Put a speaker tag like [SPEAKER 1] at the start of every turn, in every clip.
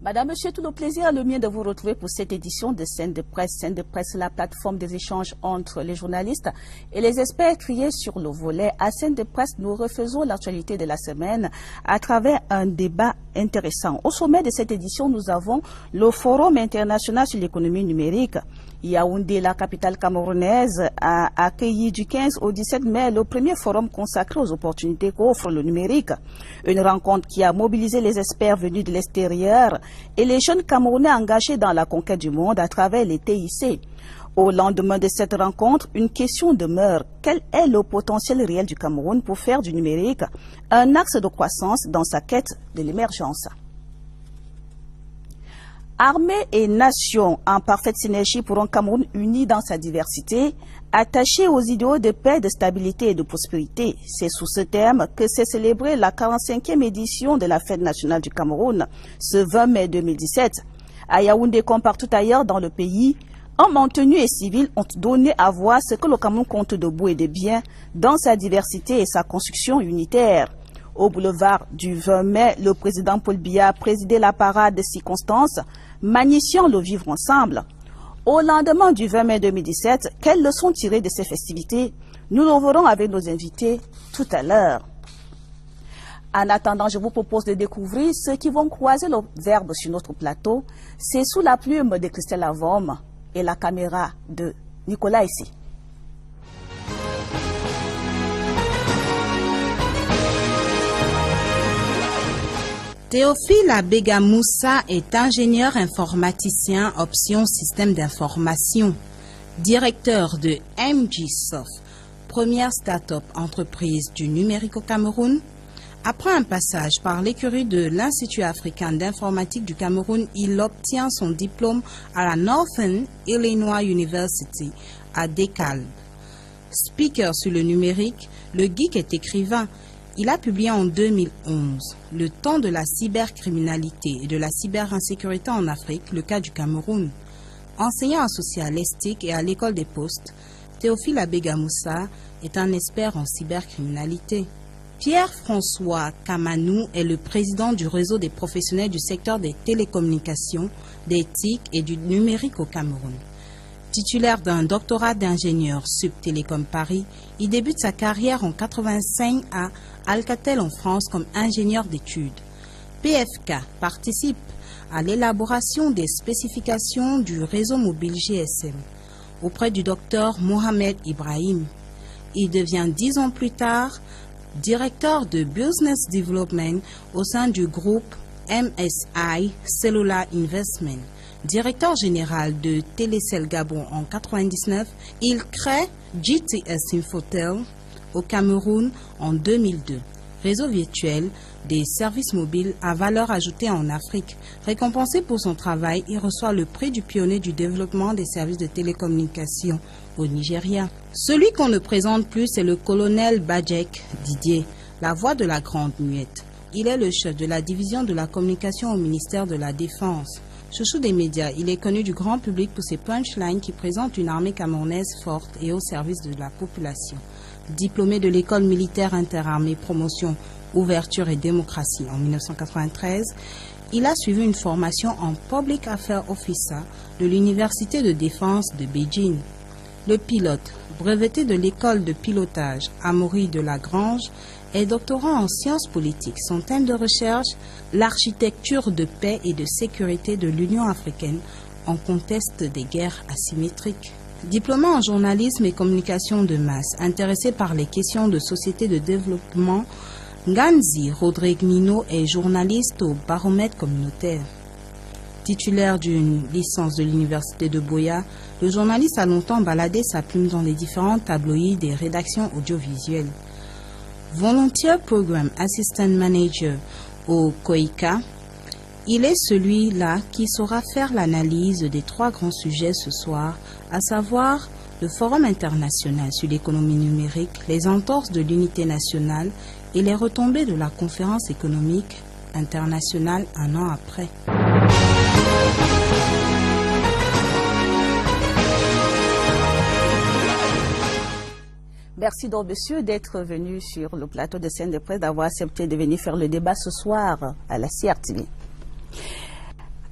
[SPEAKER 1] Madame, Monsieur, tout le plaisir est le mien de vous retrouver pour cette édition de Scène de Presse. Scène de Presse, la plateforme des échanges entre les journalistes et les experts triés sur le volet. À Scène de Presse, nous refaisons l'actualité de la semaine à travers un débat intéressant. Au sommet de cette édition, nous avons le Forum international sur l'économie numérique. Yaoundé, la capitale camerounaise, a accueilli du 15 au 17 mai le premier forum consacré aux opportunités qu'offre le numérique. Une rencontre qui a mobilisé les experts venus de l'extérieur et les jeunes Camerounais engagés dans la conquête du monde à travers les TIC. Au lendemain de cette rencontre, une question demeure. Quel est le potentiel réel du Cameroun pour faire du numérique un axe de croissance dans sa quête de l'émergence? Armée et nation en parfaite synergie pour un Cameroun uni dans sa diversité, attaché aux idéaux de paix, de stabilité et de prospérité. C'est sous ce terme que s'est célébrée la 45e édition de la Fête nationale du Cameroun, ce 20 mai 2017. À Yaoundé comme partout ailleurs dans le pays, hommes en tenue et civils ont donné à voir ce que le Cameroun compte de beau et de bien dans sa diversité et sa construction unitaire. Au boulevard du 20 mai, le président Paul Biya a présidé la parade de circonstances, magnifiant le vivre ensemble. Au lendemain du 20 mai 2017, quelles leçons tirées de ces festivités? Nous le verrons avec nos invités tout à l'heure. En attendant, je vous propose de découvrir ceux qui vont croiser le verbe sur notre plateau. C'est sous la plume de Christelle Avom et la caméra de Nicolas ici.
[SPEAKER 2] Théophile Abega Moussa est ingénieur informaticien option système d'information, directeur de MGSoft, première start-up entreprise du numérique au Cameroun. Après un passage par l'écurie de l'Institut africain d'informatique du Cameroun, il obtient son diplôme à la Northern Illinois University à DeKalb. Speaker sur le numérique, le geek est écrivain. Il a publié en 2011 « Le temps de la cybercriminalité et de la cyberinsécurité en Afrique, le cas du Cameroun ». Enseignant associé à l'ESTIC et à l'École des Postes, Théophile Abega Moussa est un expert en cybercriminalité. Pierre-François Kamanou est le président du réseau des professionnels du secteur des télécommunications, des TIC et du numérique au Cameroun. Titulaire d'un doctorat d'ingénieur Subtélécom Paris, il débute sa carrière en 1985 à Alcatel en France comme ingénieur d'études. PFK participe à l'élaboration des spécifications du réseau mobile GSM auprès du docteur Mohamed Ibrahim. Il devient 10 ans plus tard directeur de Business Development au sein du groupe MSI Cellular Investment. Directeur général de Télécel Gabon en 1999, il crée GTS Infotel au Cameroun en 2002. Réseau virtuel des services mobiles à valeur ajoutée en Afrique. Récompensé pour son travail, il reçoit le prix du pionnier du développement des services de télécommunication au Nigeria. Celui qu'on ne présente plus, c'est le colonel Bajek Didier, la voix de la grande muette. Il est le chef de la division de la communication au ministère de la Défense. Chouchou des médias, il est connu du grand public pour ses punchlines qui présentent une armée camerounaise forte et au service de la population. Diplômé de l'école militaire interarmée promotion, ouverture et démocratie en 1993, il a suivi une formation en Public Affairs Officer de l'Université de défense de Beijing. Le pilote, breveté de l'école de pilotage Amaury de Lagrange, est doctorant en sciences politiques. Son thème de recherche, l'architecture de paix et de sécurité de l'Union africaine en contexte des guerres asymétriques. Diplômé en journalisme et communication de masse, intéressé par les questions de société de développement, Nganzi Rodrigue-Nino est journaliste au Baromètre communautaire. Titulaire d'une licence de l'université de Boya, le journaliste a longtemps baladé sa plume dans les différents tabloïds des rédactions audiovisuelles. Volunteer Program Assistant Manager au COICA, il est celui-là qui saura faire l'analyse des 3 grands sujets ce soir, à savoir le Forum international sur l'économie numérique, les entorses de l'unité nationale et les retombées de la conférence économique internationale un an après.
[SPEAKER 1] Merci donc, monsieur, d'être venu sur le plateau de Scène de Presse, d'avoir accepté de venir faire le débat ce soir à la CRTV.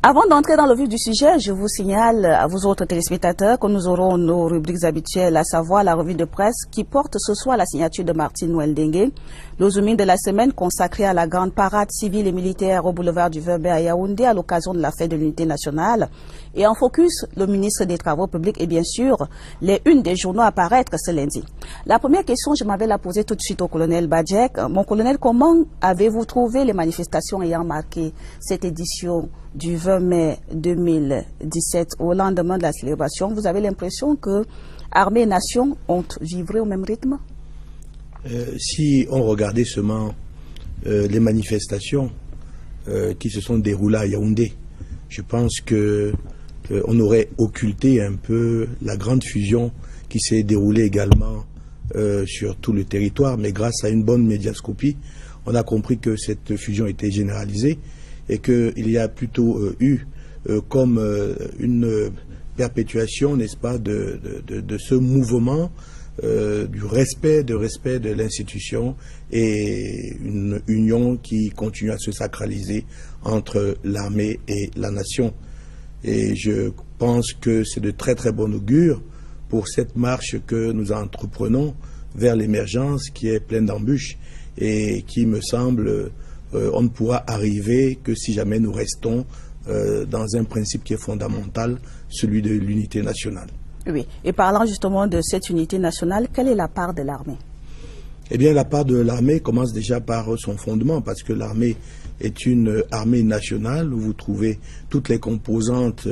[SPEAKER 1] Avant d'entrer dans le vif du sujet, je vous signale à vous autres téléspectateurs que nous aurons nos rubriques habituelles, à savoir la revue de presse qui porte ce soir la signature de Martine Oueldengue, le zooming de la semaine consacré à la grande parade civile et militaire au boulevard du Veuve à Yaoundé à l'occasion de la fête de l'unité nationale. Et en focus, le ministre des Travaux publics et bien sûr, les unes des journaux à paraître ce lundi. La première question, je m'avais la poser tout de suite au colonel Badjek. Mon colonel, comment avez-vous trouvé les manifestations ayant marqué cette édition du 20 mai 2017 au lendemain de la célébration? Vous avez l'impression que armée et nation ont vivré au même rythme?
[SPEAKER 3] Si on regardait seulement les manifestations qui se sont déroulées à Yaoundé, je pense que on aurait occulté un peu la grande fusion qui s'est déroulée également sur tout le territoire, mais grâce à une bonne médiascopie, on a compris que cette fusion était généralisée et qu'il y a plutôt eu comme une perpétuation, n'est-ce pas, de ce mouvement du respect de l'institution et une union qui continue à se sacraliser entre l'armée et la nation. Et je pense que c'est de très très bon augure pour cette marche que nous entreprenons vers l'émergence qui est pleine d'embûches et qui me semble on ne pourra arriver que si jamais nous restons dans un principe qui est fondamental, celui de l'unité nationale.
[SPEAKER 1] Oui, et parlant justement de cette unité nationale, quelle est la part de l'armée?
[SPEAKER 3] Eh bien, la part de l'armée commence déjà par son fondement, parce que l'armée est une armée nationale où vous trouvez toutes les composantes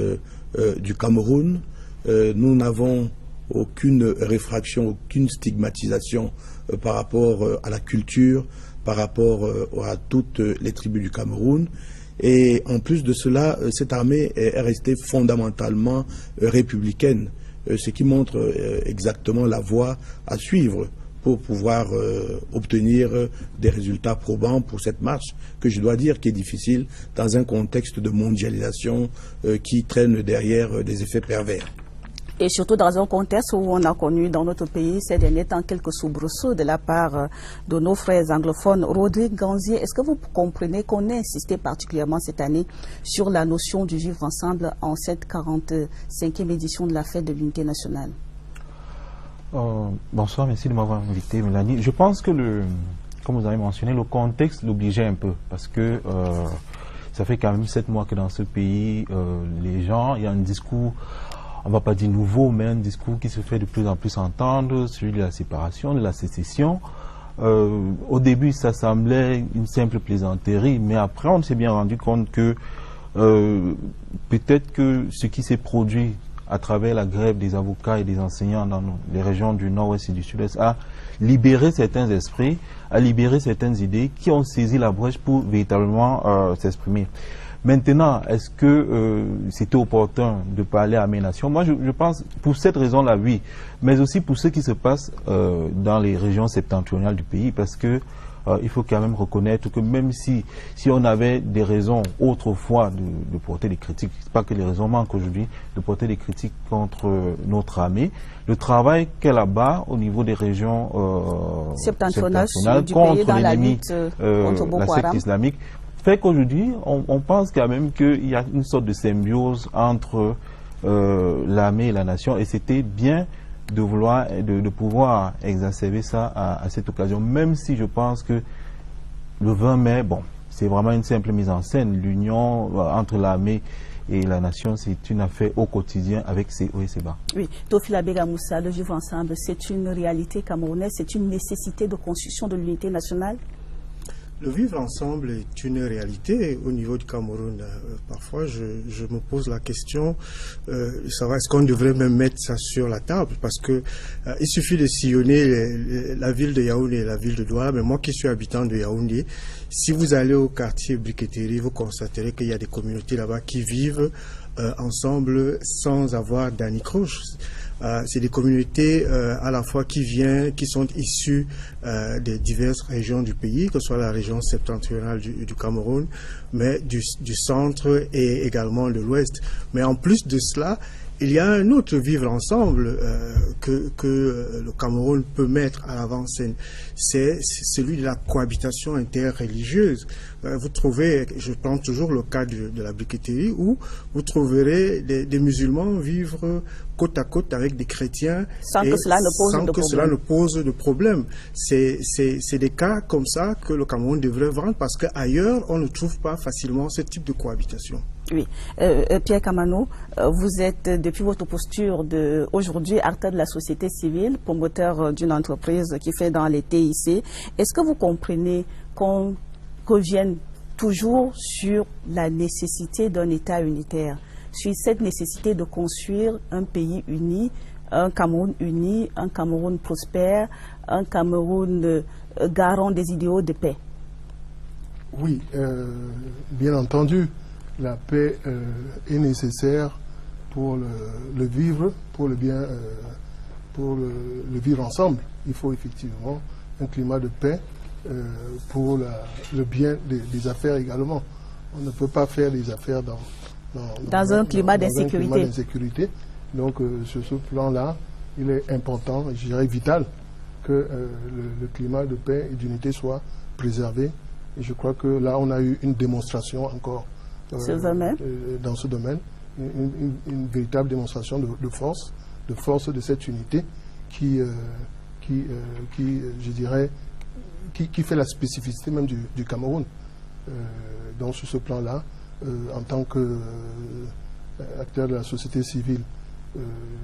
[SPEAKER 3] du Cameroun. Nous n'avons aucune réfraction, aucune stigmatisation par rapport à la culture, par rapport à toutes les tribus du Cameroun. Et en plus de cela, cette armée est restée fondamentalement républicaine, ce qui montre exactement la voie à suivre pour pouvoir obtenir des résultats probants pour cette marche, que je dois dire qui est difficile dans un contexte de mondialisation qui traîne derrière des effets pervers.
[SPEAKER 1] Et surtout dans un contexte où on a connu dans notre pays ces derniers temps quelques soubresauts de la part de nos frères anglophones. Rodrigue Ganzier, est-ce que vous comprenez qu'on a insisté particulièrement cette année sur la notion du vivre ensemble en cette 45e édition de la fête de l'unité nationale?
[SPEAKER 4] Bonsoir, merci de m'avoir invité, Mélanie. Je pense que, comme vous avez mentionné, le contexte l'obligeait un peu, parce que ça fait quand même 7 mois que dans ce pays, les gens, il y a un discours, on ne va pas dire nouveau, mais un discours qui se fait de plus en plus entendre, celui de la séparation, de la sécession. Au début, ça semblait une simple plaisanterie, mais après, on s'est bien rendu compte que peut-être que ce qui s'est produit à travers la grève des avocats et des enseignants dans les régions du nord-ouest et du sud-est a libéré certains esprits, a libéré certaines idées qui ont saisi la brèche pour véritablement s'exprimer. Maintenant, est-ce que c'était opportun de parler à mes nations? Moi, je pense, pour cette raison-là, oui, mais aussi pour ce qui se passe dans les régions septentrionales du pays, parce que il faut quand même reconnaître que même si on avait des raisons autrefois de porter des critiques, c'est pas que les raisons manquent aujourd'hui, de porter des critiques contre notre armée, le travail qu'elle abat au niveau des régions septentrionales contre l'ennemi, la secte islamique, fait qu'aujourd'hui, on pense quand même qu'il y a une sorte de symbiose entre l'armée et la nation, et c'était bien de vouloir, de pouvoir exacerber ça à cette occasion, même si je pense que le 20 mai, bon, c'est vraiment une simple mise en scène. L'union entre l'armée et la nation, c'est une affaire au quotidien avec ses hauts et ses bas. Oui,
[SPEAKER 1] Tofila Begamoussa, le vivre ensemble, c'est une réalité camerounaise, c'est une nécessité de construction de l'unité nationale?
[SPEAKER 5] Le vivre ensemble est une réalité au niveau du Cameroun. Parfois, je me pose la question, est-ce qu'on devrait même mettre ça sur la table? Parce que il suffit de sillonner la ville de Yaoundé et la ville de Douala. Mais moi qui suis habitant de Yaoundé, si vous allez au quartier Briqueterie, vous constaterez qu'il y a des communautés là-bas qui vivent ensemble sans avoir d'anicroche. C'est des communautés à la fois qui sont issues des diverses régions du pays, que ce soit la région septentrionale du Cameroun, mais du centre et également de l'ouest. Mais en plus de cela, Il y a un autre vivre ensemble que le Cameroun peut mettre à l'avant-scène, c'est celui de la cohabitation interreligieuse. Vous trouvez, je prends toujours le cas de la briqueterie, où vous trouverez des musulmans vivre côte à côte avec des chrétiens
[SPEAKER 1] sans que cela ne pose de problème. C'est des cas comme ça que le Cameroun devrait vendre, parce qu'ailleurs on ne trouve pas facilement ce type de cohabitation. Oui. Pierre Kamano, vous êtes, depuis votre posture aujourd'hui, acteur de la société civile, promoteur d'une entreprise qui fait dans les TIC. Est-ce que vous comprenez qu'on revienne toujours sur la nécessité d'un État unitaire, sur cette nécessité de construire un pays uni, un Cameroun prospère, un Cameroun garant des idéaux de paix?
[SPEAKER 6] Oui, bien entendu. La paix est nécessaire pour le vivre, pour le bien, pour le vivre ensemble. Il faut effectivement un climat de paix pour le bien des affaires également. On ne peut pas faire des affaires dans un climat d'insécurité. Donc sur ce plan-là, il est important, je dirais vital, que le climat de paix et d'unité soit préservé. Et je crois que là, on a eu une démonstration encore dans ce domaine, une véritable démonstration de force de cette unité qui je dirais, qui fait la spécificité même du Cameroun. Donc sur ce plan-là, en tant qu'acteur de la société civile,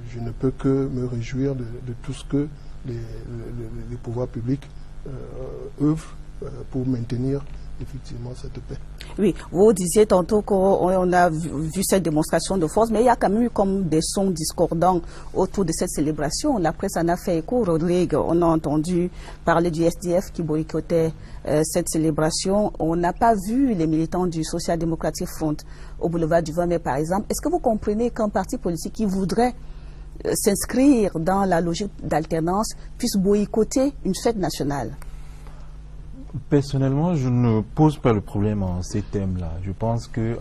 [SPEAKER 6] je ne peux que me réjouir de tout ce que les pouvoirs publics œuvrent pour maintenir effectivement cette paix.
[SPEAKER 1] Oui, vous disiez tantôt qu'on a vu cette démonstration de force, mais il y a quand même eu comme des sons discordants autour de cette célébration. La presse en a fait écho. Rodrigue, on a entendu parler du SDF qui boycottait cette célébration. On n'a pas vu les militants du Social Democratic Front au boulevard du 20 mai, par exemple. Est-ce que vous comprenez qu'un parti politique qui voudrait s'inscrire dans la logique d'alternance puisse boycotter une fête nationale?
[SPEAKER 4] Personnellement, je ne pose pas le problème en ces thèmes-là. Je pense que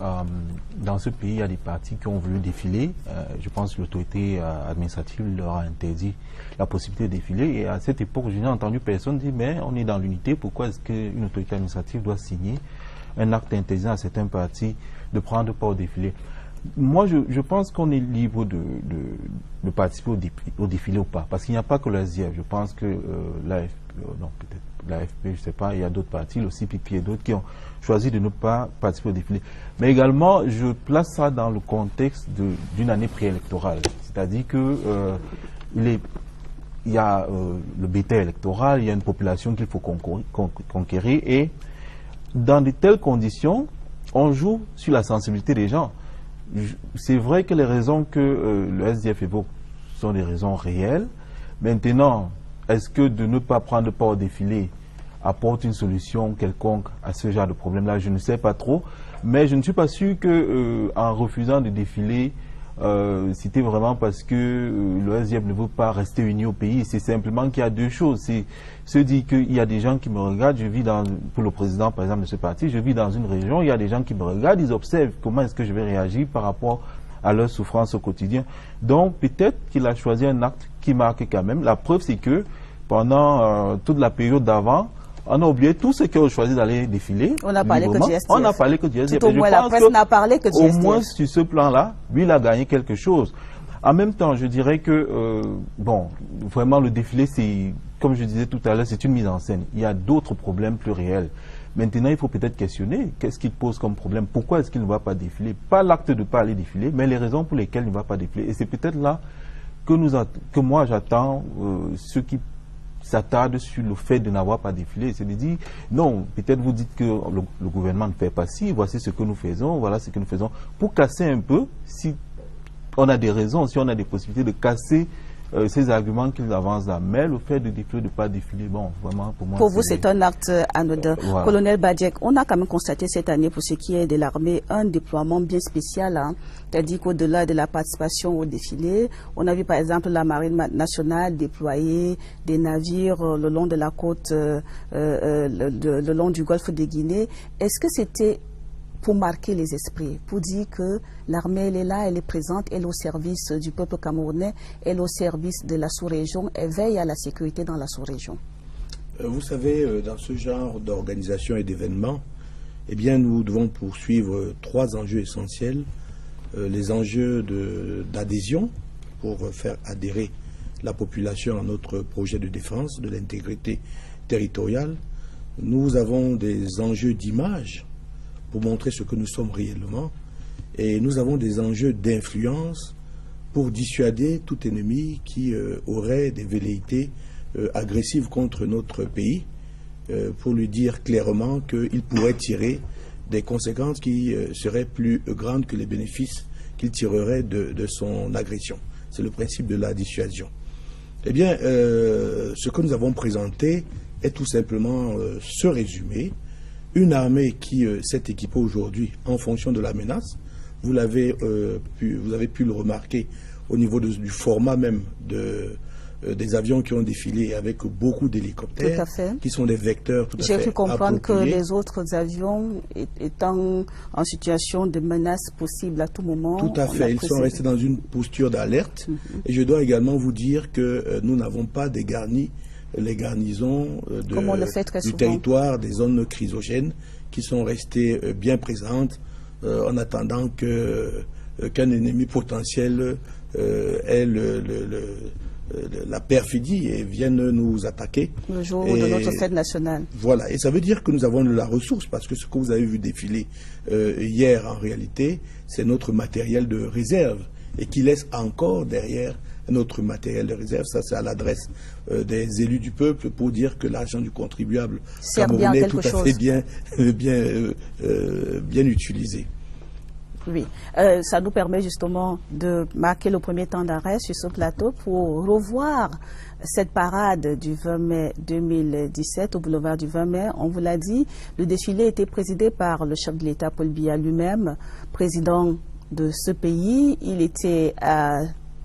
[SPEAKER 4] dans ce pays, il y a des partis qui ont voulu défiler. Je pense que l'autorité administrative leur a interdit la possibilité de défiler. Et à cette époque, je n'ai entendu personne dire, mais on est dans l'unité, pourquoi est-ce qu'une autorité administrative doit signer un acte interdisant à certains partis de prendre part au défilé? Moi, je pense qu'on est libre de participer au défilé ou pas, parce qu'il n'y a pas que le SDF. Je pense que l'AFP, je ne sais pas, il y a d'autres partis, le CPP et d'autres qui ont choisi de ne pas participer au défilé. Mais également, je place ça dans le contexte d'une année préélectorale. C'est-à-dire que il y a le bétail électoral, il y a une population qu'il faut conquérir, et dans de telles conditions, on joue sur la sensibilité des gens. C'est vrai que les raisons que le SDF évoque sont des raisons réelles. Maintenant, est-ce que de ne pas prendre part au défilé apporte une solution quelconque à ce genre de problème-là? Je ne sais pas trop, mais je ne suis pas sûr que en refusant de défiler, c'était vraiment parce que le SDF ne veut pas rester uni au pays. C'est simplement qu'il y a deux choses. C'est se dire qu'il y a des gens qui me regardent. Je vis pour le président, par exemple, de ce parti, je vis dans une région, il y a des gens qui me regardent, ils observent comment est-ce que je vais réagir par rapport à leur souffrance au quotidien. Donc peut-être qu'il a choisi un acte qui marque quand même. La preuve, c'est que pendant toute la période d'avant, on a oublié tous ceux qui ont choisi d'aller défiler.
[SPEAKER 1] On n'a parlé que du SDF.
[SPEAKER 4] On n'a parlé que du SDF.
[SPEAKER 1] Tout au moins, la presse n'a parlé que du SDF.
[SPEAKER 4] Au moins, sur ce plan-là, lui, il a gagné quelque chose. En même temps, je dirais que, bon, vraiment, le défilé, c'est, comme je disais tout à l'heure, c'est une mise en scène. Il y a d'autres problèmes plus réels. Maintenant, il faut peut-être questionner qu'est-ce qu'il pose comme problème. Pourquoi est-ce qu'il ne va pas défiler? Pas l'acte de ne pas aller défiler, mais les raisons pour lesquelles il ne va pas défiler. Et c'est peut-être là que moi, j'attends ceux qui s'attarde sur le fait de n'avoir pas défilé. C'est de dire, non, peut-être vous dites que le gouvernement ne fait pas ci, voici ce que nous faisons, voilà ce que nous faisons. Pour casser un peu, si on a des raisons, si on a des possibilités de casser ces arguments qu'ils avancent là. Mais le fait de défiler, de ne pas défiler, bon, vraiment, pour moi...
[SPEAKER 1] Pour vous, c'est un acte anodin. Voilà. Colonel Badiek, on a quand même constaté cette année, pour ce qui est de l'armée, un déploiement bien spécial, hein. C'est-à-dire qu'au-delà de la participation au défilé, on a vu par exemple la Marine nationale déployer des navires le long de la côte, le long du golfe de Guinée. Est-ce que c'était pour marquer les esprits, pour dire que l'armée, elle est là, elle est présente, elle est au service du peuple camerounais, elle est au service de la sous-région, elle veille à la sécurité dans la sous-région?
[SPEAKER 3] Vous savez, dans ce genre d'organisation et d'événements, eh bien, nous devons poursuivre 3 enjeux essentiels. Les enjeux d'adhésion pour faire adhérer la population à notre projet de défense de l'intégrité territoriale. Nous avons des enjeux d'image pour montrer ce que nous sommes réellement. Et nous avons des enjeux d'influence pour dissuader tout ennemi qui aurait des velléités agressives contre notre pays, pour lui dire clairement qu'il pourrait tirer des conséquences qui seraient plus grandes que les bénéfices qu'il tirerait de son agression. C'est le principe de la dissuasion. Eh bien, ce que nous avons présenté est tout simplement ce résumé. Une armée qui s'est équipée aujourd'hui en fonction de la menace. Vous avez pu le remarquer au niveau du format même des avions qui ont défilé avec beaucoup d'hélicoptères, qui sont des vecteurs tout à fait
[SPEAKER 1] J'ai pu comprendre
[SPEAKER 3] appropriés.
[SPEAKER 1] Que les autres avions étant en situation de menace possible à tout moment.
[SPEAKER 3] Tout à fait, ils sont restés dans une posture d'alerte. Et je dois également vous dire que nous n'avons pas dégarni les garnisons du territoire, des zones chrysogènes, qui sont restées bien présentes en attendant qu'un ennemi potentiel ait la perfidie et vienne nous attaquer.
[SPEAKER 1] Le jour de notre fête nationale.
[SPEAKER 3] Voilà, et ça veut dire que nous avons de la ressource, parce que ce que vous avez vu défiler hier, en réalité, c'est notre matériel de réserve, et qui laisse encore derrière notre matériel de réserve. Ça, c'est à l'adresse des élus du peuple pour dire que l'argent du contribuable camerounais est tout à fait bien utilisé.
[SPEAKER 1] Oui, ça nous permet justement de marquer le premier temps d'arrêt sur ce plateau pour revoir cette parade du 20 mai 2017 au boulevard du 20 mai. On vous l'a dit, le défilé était présidé par le chef de l'État, Paul Biya lui-même, président de ce pays. Il était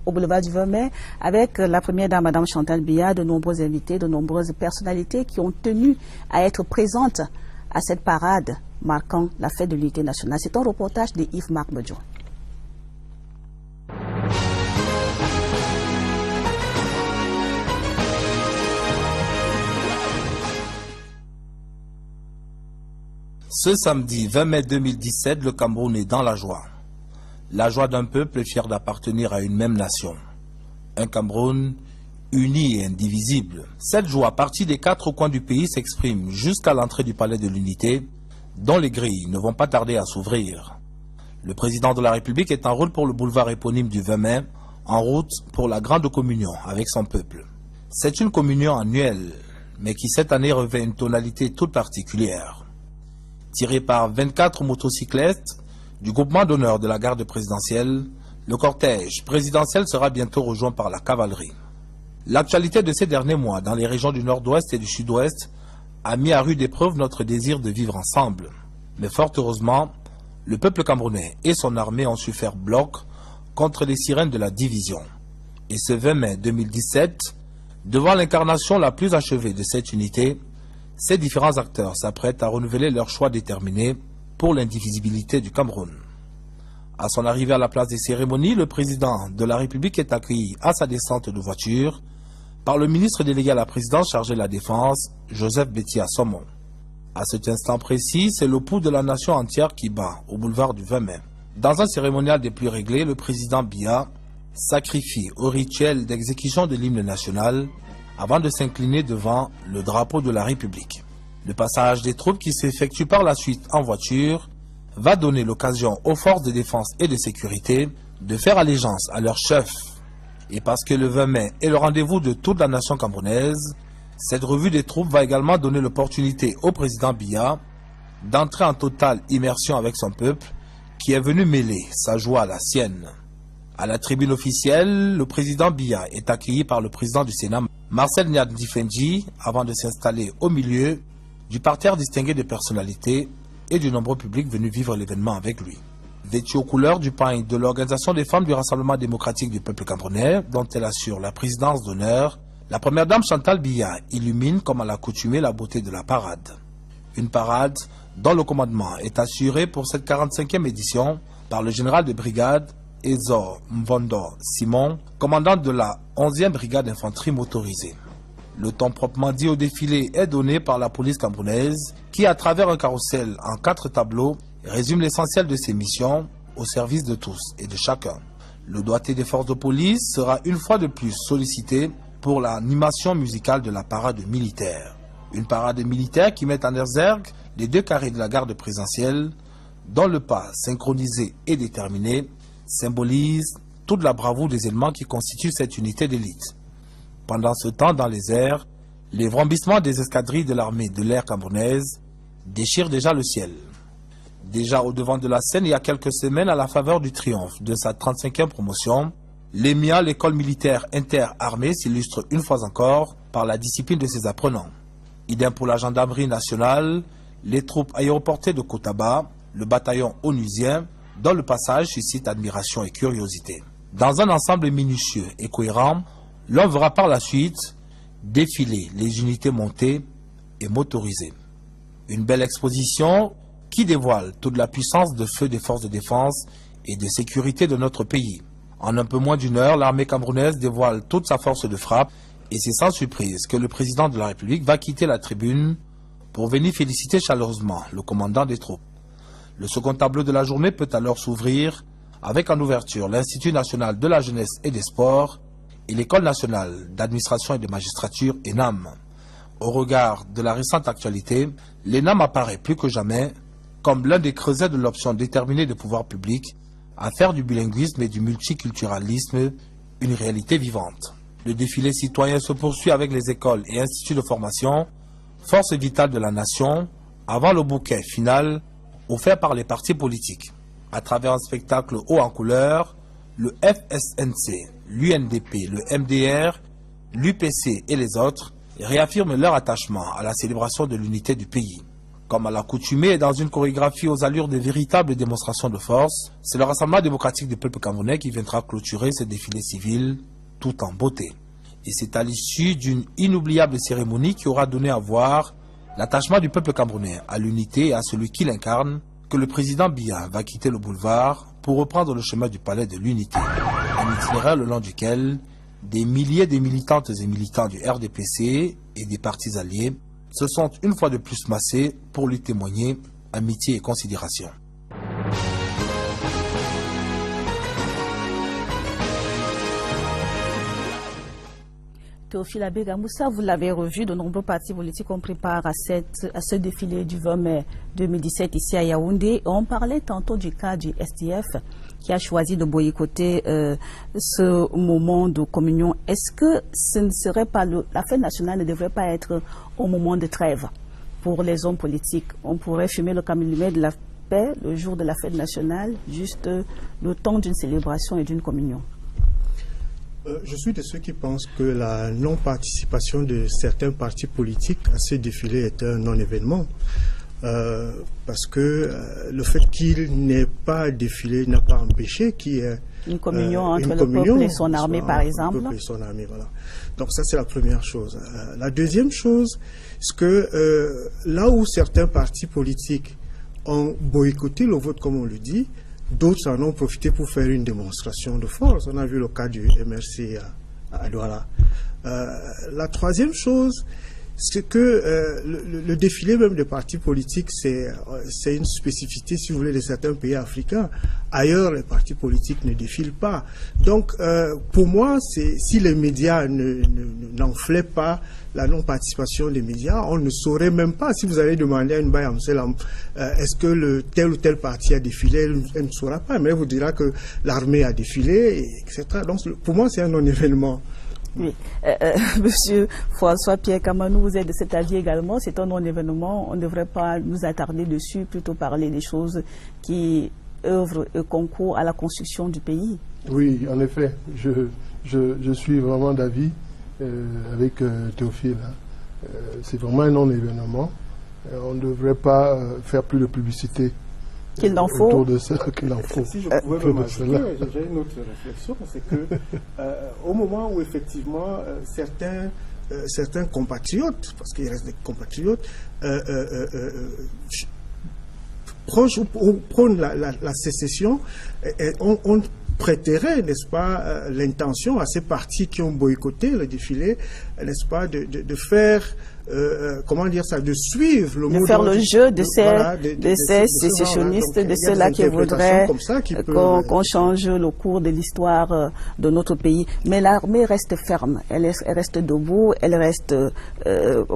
[SPEAKER 1] au boulevard du 20 mai avec la première dame, Madame Chantal Biya, de nombreux invités, de nombreuses personnalités qui ont tenu à être présentes à cette parade marquant la fête de l'unité nationale. C'est un reportage de Yves-Marc Medjo.
[SPEAKER 7] Ce samedi 20 mai 2017, le Cameroun est dans la joie. La joie d'un peuple fier d'appartenir à une même nation. Un Cameroun uni et indivisible. Cette joie, partie des 4 coins du pays, s'exprime jusqu'à l'entrée du palais de l'unité, dont les grilles ne vont pas tarder à s'ouvrir. Le président de la République est en route pour le boulevard éponyme du 20 mai, en route pour la grande communion avec son peuple. C'est une communion annuelle, mais qui cette année revêt une tonalité toute particulière. Tiré par 24 motocyclettes du groupement d'honneur de la garde présidentielle, le cortège présidentiel sera bientôt rejoint par la cavalerie. L'actualité de ces derniers mois dans les régions du nord-ouest et du sud-ouest a mis à rude épreuve notre désir de vivre ensemble. Mais fort heureusement, le peuple camerounais et son armée ont su faire bloc contre les sirènes de la division. Et ce 20 mai 2017, devant l'incarnation la plus achevée de cette unité, ces différents acteurs s'apprêtent à renouveler leur choix déterminé pour l'indivisibilité du Cameroun. À son arrivée à la place des cérémonies, le président de la République est accueilli à sa descente de voiture par le ministre délégué à la présidence chargé de la Défense, Joseph Betty Assomon. À cet instant précis, c'est le pouls de la nation entière qui bat au boulevard du 20 mai. Dans un cérémonial des plus réglés, le président Biya sacrifie au rituel d'exécution de l'hymne national avant de s'incliner devant le drapeau de la République. Le passage des troupes qui s'effectue par la suite en voiture va donner l'occasion aux forces de défense et de sécurité de faire allégeance à leur chef. Et parce que le 20 mai est le rendez-vous de toute la nation camerounaise, cette revue des troupes va également donner l'opportunité au président Biya d'entrer en totale immersion avec son peuple qui est venu mêler sa joie à la sienne. À la tribune officielle, le président Biya est accueilli par le président du Sénat, Marcel Nyadifendji, avant de s'installer au milieu du parterre distingué de personnalités et du nombreux public venus vivre l'événement avec lui. Vêtue aux couleurs du pagne de l'Organisation des femmes du Rassemblement démocratique du peuple camerounais, dont elle assure la présidence d'honneur, la première dame Chantal Biya illumine comme à l'accoutumée la beauté de la parade. Une parade dont le commandement est assuré pour cette 45e édition par le général de brigade Ezor Mvondo Simon, commandant de la 11e brigade d'infanterie motorisée. Le ton proprement dit au défilé est donné par la police camerounaise qui, à travers un carrousel en 4 tableaux, résume l'essentiel de ses missions au service de tous et de chacun. Le doigté des forces de police sera une fois de plus sollicité pour l'animation musicale de la parade militaire. Une parade militaire qui met en exergue les 2 carrés de la garde présidentielle, dont le pas synchronisé et déterminé symbolise toute la bravoure des éléments qui constituent cette unité d'élite. Pendant ce temps, dans les airs, les vrombissements des escadrilles de l'armée de l'air camerounaise déchirent déjà le ciel. Déjà au devant de la scène, il y a quelques semaines, à la faveur du triomphe de sa 35e promotion, l'EMIA, l'école militaire interarmée, s'illustre une fois encore par la discipline de ses apprenants. Idem pour la gendarmerie nationale, les troupes aéroportées de Kotaba, le bataillon onusien, dont le passage suscite admiration et curiosité. Dans un ensemble minutieux et cohérent, l'on verra par la suite défiler les unités montées et motorisées. Une belle exposition qui dévoile toute la puissance de feu des forces de défense et de sécurité de notre pays. En un peu moins d'une heure, l'armée camerounaise dévoile toute sa force de frappe et c'est sans surprise que le président de la République va quitter la tribune pour venir féliciter chaleureusement le commandant des troupes. Le second tableau de la journée peut alors s'ouvrir avec en ouverture l'Institut national de la jeunesse et des sports et l'École nationale d'administration et de magistrature ENAM. Au regard de la récente actualité, l'ENAM apparaît plus que jamais comme l'un des creusets de l'option déterminée des pouvoirs publics à faire du bilinguisme et du multiculturalisme une réalité vivante. Le défilé citoyen se poursuit avec les écoles et instituts de formation, force vitale de la nation, avant le bouquet final offert par les partis politiques. À travers un spectacle haut en couleur, le FSNC, l'UNDP, le MDR, l'UPC et les autres réaffirment leur attachement à la célébration de l'unité du pays. Comme à l'accoutumée et dans une chorégraphie aux allures de véritables démonstrations de force, c'est le Rassemblement démocratique du peuple camerounais qui viendra clôturer ce défilé civil tout en beauté. Et c'est à l'issue d'une inoubliable cérémonie qui aura donné à voir l'attachement du peuple camerounais à l'unité et à celui qui l'incarne que le président Biya va quitter le boulevard pour reprendre le chemin du palais de l'unité, un itinéraire le long duquel des milliers de militantes et militants du RDPC et des partis alliés se sont une fois de plus massés pour lui témoigner amitié et considération.
[SPEAKER 1] Théophile Abégamoussa, vous l'avez revu, de nombreux partis politiques ont préparé à ce défilé du 20 mai 2017 ici à Yaoundé. On parlait tantôt du cas du SDF qui a choisi de boycotter ce moment de communion. Est-ce que ce ne serait pas la fête nationale ne devrait pas être au moment de trêve pour les hommes politiques? On pourrait fumer le calumet de la paix le jour de la fête nationale, juste le temps d'une célébration et d'une communion.
[SPEAKER 5] Je suis de ceux qui pensent que la non-participation de certains partis politiques à ce défilé est un non-événement. Parce que le fait qu'il n'ait pas défilé n'a pas empêché qu'il y ait
[SPEAKER 1] une communion entre le peuple et son armée, par exemple.
[SPEAKER 5] Le peuple et son armée, voilà. Donc ça, c'est la première chose. La deuxième chose, c'est que là où certains partis politiques ont boycotté le vote, comme on le dit, d'autres en ont profité pour faire une démonstration de force. On a vu le cas du MRC à Douala. La troisième chose, c'est que le défilé même des partis politiques, c'est une spécificité, si vous voulez, de certains pays africains. Ailleurs, les partis politiques ne défilent pas. Donc, pour moi, si les médias n'enflaient pas la non-participation des médias, on ne saurait même pas, si vous allez demander à une Baye Amselam, est-ce que tel ou tel parti a défilé, elle ne saura pas, mais elle vous dira que l'armée a défilé, etc. Donc, pour moi, c'est un non-événement.
[SPEAKER 1] Oui. Monsieur François-Pierre Kamanou, vous êtes de cet avis également, c'est un non-événement, on ne devrait pas nous attarder dessus, plutôt parler des choses qui œuvrent et concourent à la construction du pays.
[SPEAKER 6] Oui, en effet, je suis vraiment d'avis avec Théophile. C'est vraiment un non-événement. On ne devrait pas faire plus de publicité
[SPEAKER 1] qu'il n'en faut.
[SPEAKER 6] Autour de ça, qu'il en faut.
[SPEAKER 5] Si je pouvais me m'ajouter, j'ai une autre réflexion, c'est que au moment où effectivement certains compatriotes, parce qu'il reste des compatriotes, proche ou prône la sécession, on prêterait, n'est-ce pas, l'intention à ces partis qui ont boycotté le défilé, n'est-ce pas, de faire, comment dire ça, de suivre le mot
[SPEAKER 1] faire le jeu de ces sécessionnistes, de ceux-là qui voudraient qu'on change le cours de l'histoire de notre pays. Mais l'armée reste ferme, elle reste debout, elle reste,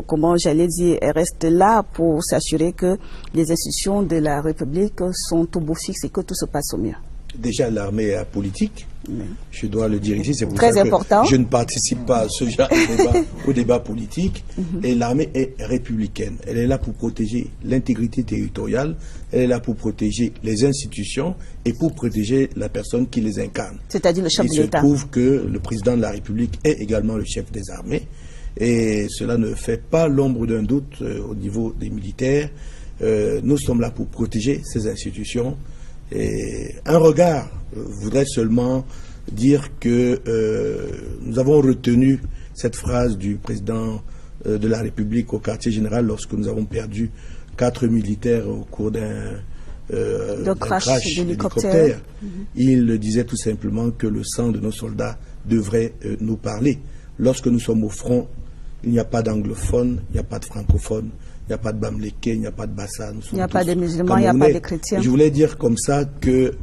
[SPEAKER 1] comment j'allais dire, elle reste là pour s'assurer que les institutions de la République sont au beau fixe et que tout se passe au mieux.
[SPEAKER 3] Déjà, l'armée est apolitique. Je dois le dire ici, c'est pour
[SPEAKER 1] ça
[SPEAKER 3] que je ne participe pas à ce genre de débat, au débat politique. Et l'armée est républicaine. Elle est là pour protéger l'intégrité territoriale, elle est là pour protéger les institutions et pour protéger la personne qui les incarne.
[SPEAKER 1] C'est-à-dire le chef de l'État.
[SPEAKER 3] Il se trouve que le président de la République est également le chef des armées. Et cela ne fait pas l'ombre d'un doute au niveau des militaires. Nous sommes là pour protéger ces institutions. Et un regard voudrait seulement dire que nous avons retenu cette phrase du président de la République au quartier général lorsque nous avons perdu 4 militaires au cours d'un crash d'hélicoptère. Il disait tout simplement que le sang de nos soldats devrait nous parler. Lorsque nous sommes au front, il n'y a pas d'anglophones, il n'y a pas de francophones. Il n'y a pas de Bamléké, il n'y a pas de Bassa.
[SPEAKER 1] Il n'y a pas de musulmans, il n'y a pas de chrétiens.
[SPEAKER 3] Je voulais dire comme ça que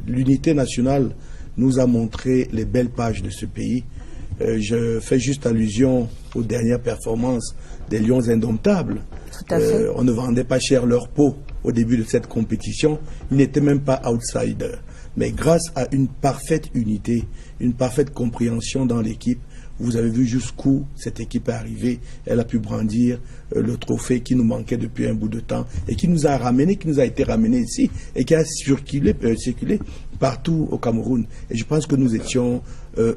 [SPEAKER 3] l'unité nationale nous a montré les belles pages de ce pays. Je fais juste allusion aux dernières performances des Lions indomptables.
[SPEAKER 1] Tout à fait.
[SPEAKER 3] On ne vendait pas cher leur peau au début de cette compétition. Ils n'étaient même pas outsiders. Mais grâce à une parfaite unité, une parfaite compréhension dans l'équipe, vous avez vu jusqu'où cette équipe est arrivée. Elle a pu brandir le trophée qui nous manquait depuis un bout de temps et qui nous a ramené, qui nous a été ramené ici et qui a circulé partout au Cameroun. Et je pense que nous étions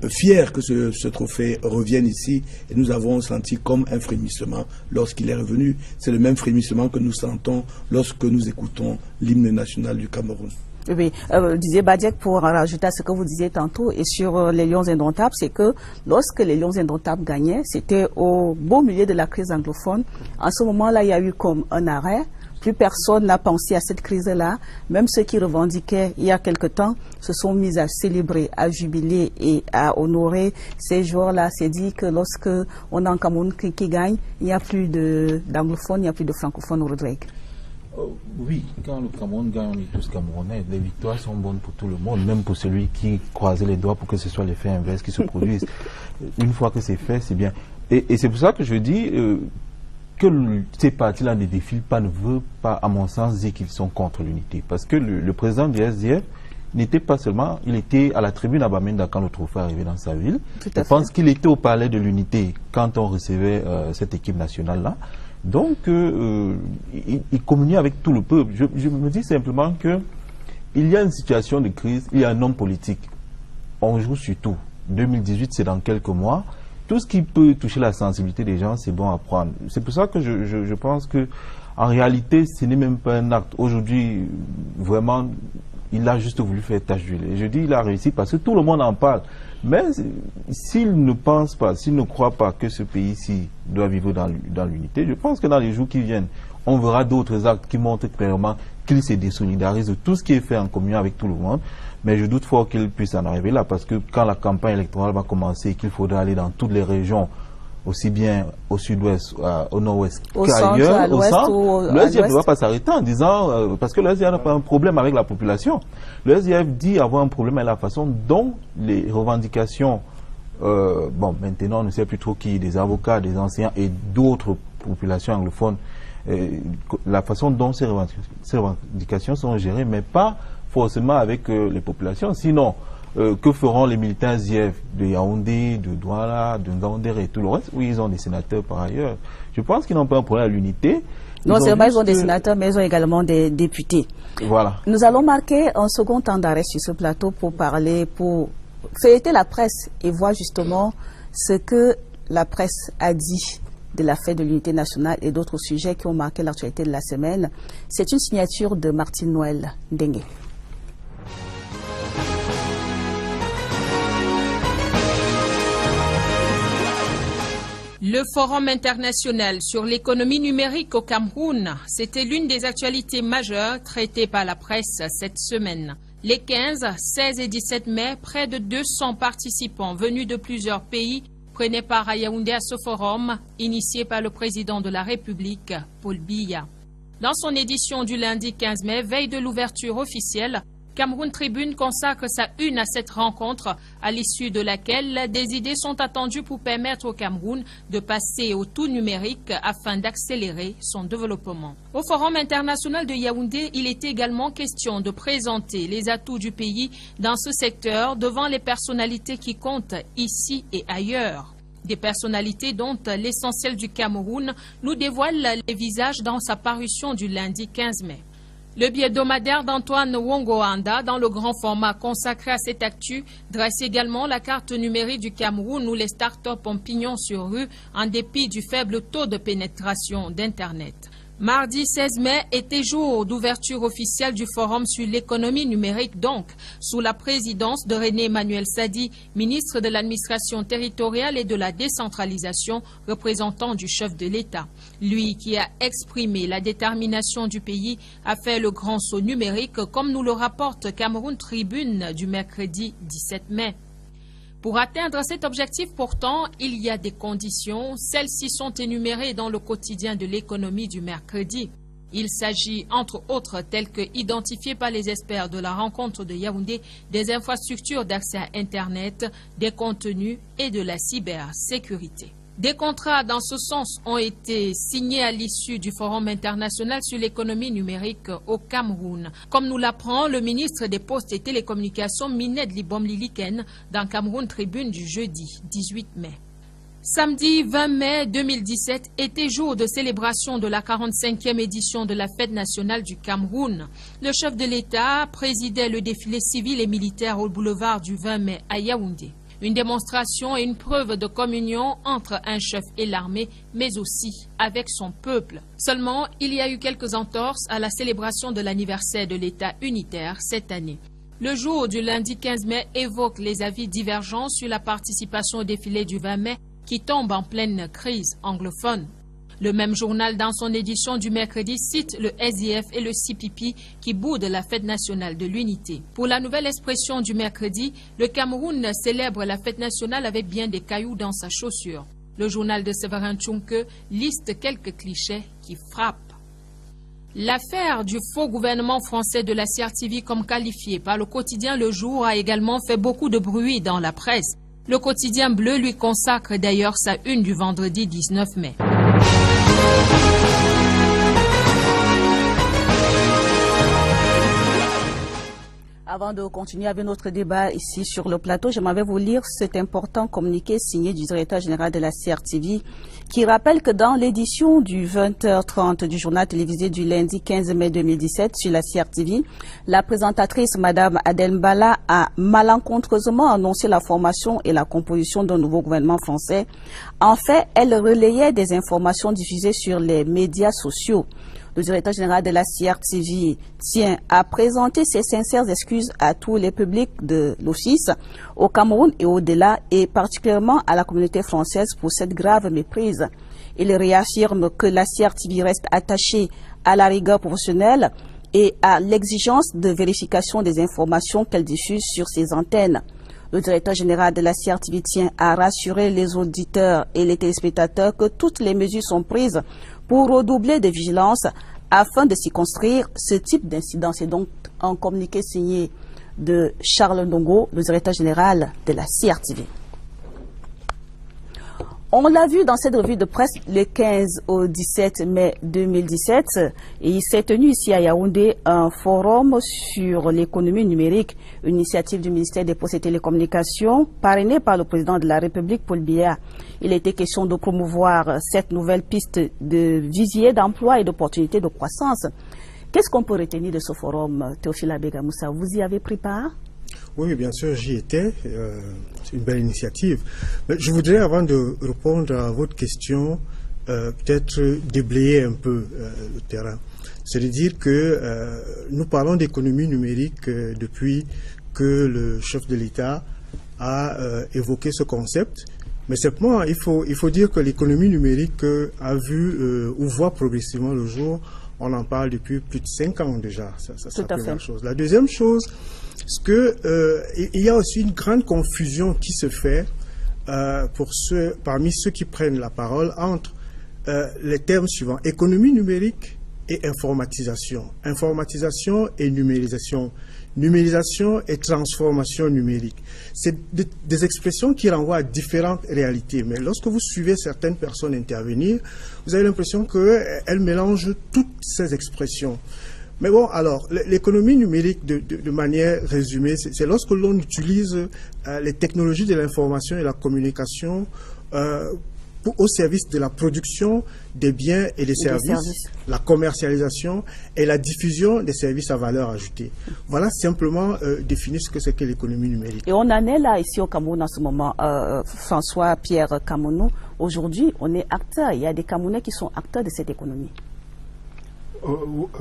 [SPEAKER 3] fiers que ce trophée revienne ici et nous avons senti comme un frémissement lorsqu'il est revenu. C'est le même frémissement que nous sentons lorsque nous écoutons l'hymne national du Cameroun.
[SPEAKER 1] Oui, Didier Badiek, pour rajouter à ce que vous disiez tantôt, et sur les Lions indomptables, c'est que lorsque les Lions indomptables gagnaient, c'était au beau milieu de la crise anglophone. En ce moment-là, il y a eu comme un arrêt. Plus personne n'a pensé à cette crise-là. Même ceux qui revendiquaient il y a quelque temps se sont mis à célébrer, à jubiler et à honorer ces joueurs-là. C'est dit que lorsque on a un Cameroun qui gagne, il n'y a plus d'anglophones, il n'y a plus de francophones, Rodrigue.
[SPEAKER 4] Oui, quand le Cameroun gagne, on est tous Camerounais. Les victoires sont bonnes pour tout le monde, même pour celui qui croisait les doigts pour que ce soit l'effet inverse qui se produise. Une fois que c'est fait, c'est bien. Et c'est pour ça que je dis que ces partis-là ne défilent pas, ne veulent pas, à mon sens, dire qu'ils sont contre l'unité. Parce que le président du SDF n'était pas seulement, il était à la tribune à Bamenda quand le trophée arrivait dans sa ville. Je pense qu'il était au palais de l'unité quand on recevait cette équipe nationale-là. Donc, il communie avec tout le peuple. Je me dis simplement que il y a une situation de crise, il y a un homme politique. On joue sur tout. 2018, c'est dans quelques mois. Tout ce qui peut toucher la sensibilité des gens, c'est bon à prendre. C'est pour ça que je pense que, en réalité, ce n'est même pas un acte. Aujourd'hui, vraiment, il a juste voulu faire tache d'huile. Et je dis, il a réussi parce que tout le monde en parle. Mais s'il ne pense pas, s'il ne croit pas que ce pays-ci doit vivre dans l'unité, je pense que dans les jours qui viennent, on verra d'autres actes qui montrent clairement qu'il se désolidarise de tout ce qui est fait en communion avec tout le monde. Mais je doute fort qu'il puisse en arriver là, parce que quand la campagne électorale va commencer, qu'il faudra aller dans toutes les régions, aussi bien au sud-ouest, au nord-ouest qu'ailleurs, au centre, le SDF ne va pas s'arrêter en disant, parce que le SDF n'a pas un problème avec la population. Le SDF dit avoir un problème avec la façon dont les revendications, bon, maintenant on ne sait plus trop qui, des avocats, des enseignants et d'autres populations anglophones, la façon dont ces revendications sont gérées, mais pas forcément avec les populations. Sinon, que feront les militants SDF de Yaoundé, de Douala, de Ngaoundéré et tout le reste? Oui, ils ont des sénateurs par ailleurs. Je pense qu'ils n'ont pas un problème à l'unité.
[SPEAKER 1] Non seulement ils ont des sénateurs, mais ils ont également des députés.
[SPEAKER 4] Voilà.
[SPEAKER 1] Nous allons marquer un second temps d'arrêt sur ce plateau pour parler, pour feuilleter la presse et voir justement ce que la presse a dit de la fête de l'unité nationale et d'autres sujets qui ont marqué l'actualité de la semaine. C'est une signature de Martine Noël Dengue.
[SPEAKER 2] Le
[SPEAKER 8] Le Forum international sur l'économie numérique au Cameroun, c'était l'une des actualités majeures traitées par la presse cette semaine. Les 15, 16 et 17 mai, près de 200 participants venus de plusieurs pays prenaient part à Yaoundé à ce forum, initié par le président de la République, Paul Biya. Dans son édition du lundi 15 mai, veille de l'ouverture officielle, Cameroun Tribune consacre sa une à cette rencontre, à l'issue de laquelle des idées sont attendues pour permettre au Cameroun de passer au tout numérique afin d'accélérer son développement. Au Forum international de Yaoundé, il est également question de présenter les atouts du pays dans ce secteur devant les personnalités qui comptent ici et ailleurs. Des personnalités dont l'essentiel du Cameroun nous dévoile les visages dans sa parution du lundi 15 mai. Le bi-hebdomadaire d'Antoine Wongoanda, dans le grand format consacré à cette actu, dresse également la carte numérique du Cameroun où les start-up ont pignon sur rue en dépit du faible taux de pénétration d'Internet. Mardi 16 mai était jour d'ouverture officielle du Forum sur l'économie numérique, donc sous la présidence de René Emmanuel Sadi, ministre de l'administration territoriale et de la décentralisation, représentant du chef de l'État. Lui qui a exprimé la détermination du pays à faire le grand saut numérique, comme nous le rapporte Cameroun Tribune du mercredi 17 mai. Pour atteindre cet objectif, pourtant, il y a des conditions. Celles-ci sont énumérées dans le quotidien de l'économie du mercredi. Il s'agit, entre autres, telles que identifiées par les experts de la rencontre de Yaoundé, des infrastructures d'accès à Internet, des contenus et de la cybersécurité. Des contrats dans ce sens ont été signés à l'issue du Forum international sur l'économie numérique au Cameroun. Comme nous l'apprend le ministre des Postes et Télécommunications, Mined Libom Liliken, dans Cameroun Tribune du jeudi 18 mai. Samedi 20 mai 2017 était jour de célébration de la 45e édition de la Fête nationale du Cameroun. Le chef de l'État présidait le défilé civil et militaire au boulevard du 20 mai à Yaoundé. Une démonstration et une preuve de communion entre un chef et l'armée, mais aussi avec son peuple. Seulement, il y a eu quelques entorses à la célébration de l'anniversaire de l'État unitaire cette année. Le jour du lundi 15 mai évoque les avis divergents sur la participation au défilé du 20 mai qui tombe en pleine crise anglophone. Le même journal, dans son édition du mercredi, cite le SDF et le CPP qui boudent la fête nationale de l'unité. Pour la nouvelle expression du mercredi, le Cameroun célèbre la fête nationale avec bien des cailloux dans sa chaussure. Le journal de Séverin Tchunke liste quelques clichés qui frappent. L'affaire du faux gouvernement français de la CRTV comme qualifié par le quotidien Le Jour a également fait beaucoup de bruit dans la presse. Le quotidien bleu lui consacre d'ailleurs sa une du vendredi 19 mai.
[SPEAKER 1] Avant de continuer avec notre débat ici sur le plateau, j'aimerais vous lire cet important communiqué signé du directeur général de la CRTV qui rappelle que dans l'édition du 20h30 du journal télévisé du lundi 15 mai 2017 sur la CRTV, la présentatrice Madame Adel Mbala a malencontreusement annoncé la formation et la composition d'un nouveau gouvernement français. En fait, elle relayait des informations diffusées sur les médias sociaux. Le directeur général de la CRTV tient à présenter ses sincères excuses à tous les publics de l'Office, au Cameroun et au-delà, et particulièrement à la communauté française pour cette grave méprise. Il réaffirme que la CRTV reste attachée à la rigueur professionnelle et à l'exigence de vérification des informations qu'elle diffuse sur ses antennes. Le directeur général de la CRTV tient à rassurer les auditeurs et les téléspectateurs que toutes les mesures sont prises pour redoubler de vigilance afin de circonscrire ce type d'incident. C'est donc un communiqué signé de Charles Ndongo, le directeur général de la CRTV. On l'a vu dans cette revue de presse le 15 au 17 mai 2017 et il s'est tenu ici à Yaoundé un forum sur l'économie numérique, une initiative du ministère des Postes et Télécommunications parrainée par le président de la République, Paul Biya. Il était question de promouvoir cette nouvelle piste de visier d'emploi et d'opportunités de croissance. Qu'est-ce qu'on peut retenir de ce forum, Théophile Abega Moussa? Vous y avez pris part?
[SPEAKER 5] Oui, bien sûr, j'y étais. C'est une belle initiative. Mais je voudrais, avant de répondre à votre question, peut-être déblayer un peu le terrain. C'est-à-dire que nous parlons d'économie numérique depuis que le chef de l'État a évoqué ce concept Mais simplement, il faut dire que l'économie numérique a vu ou voit progressivement le jour. On en parle depuis plus de 5 ans déjà. Ça c'est la première chose. La deuxième chose, c'est que il y a aussi une grande confusion qui se fait parmi ceux qui prennent la parole entre les termes suivants: économie numérique et informatisation. Informatisation et numérisation. Numérisation et transformation numérique. C'est des expressions qui renvoient à différentes réalités. Mais lorsque vous suivez certaines personnes intervenir, vous avez l'impression qu'elles mélangent toutes ces expressions. Mais bon, alors, l'économie numérique, de manière résumée, c'est lorsque l'on utilise les technologies de l'information et la communication au service de la production des biens et des services, la commercialisation et la diffusion des services à valeur ajoutée. Voilà simplement définir ce que c'est que l'économie numérique.
[SPEAKER 1] Et on en est là ici au Cameroun en ce moment, François-Pierre Kamounou. Aujourd'hui, on est acteur. Il y a des Camerounais qui sont acteurs de cette économie.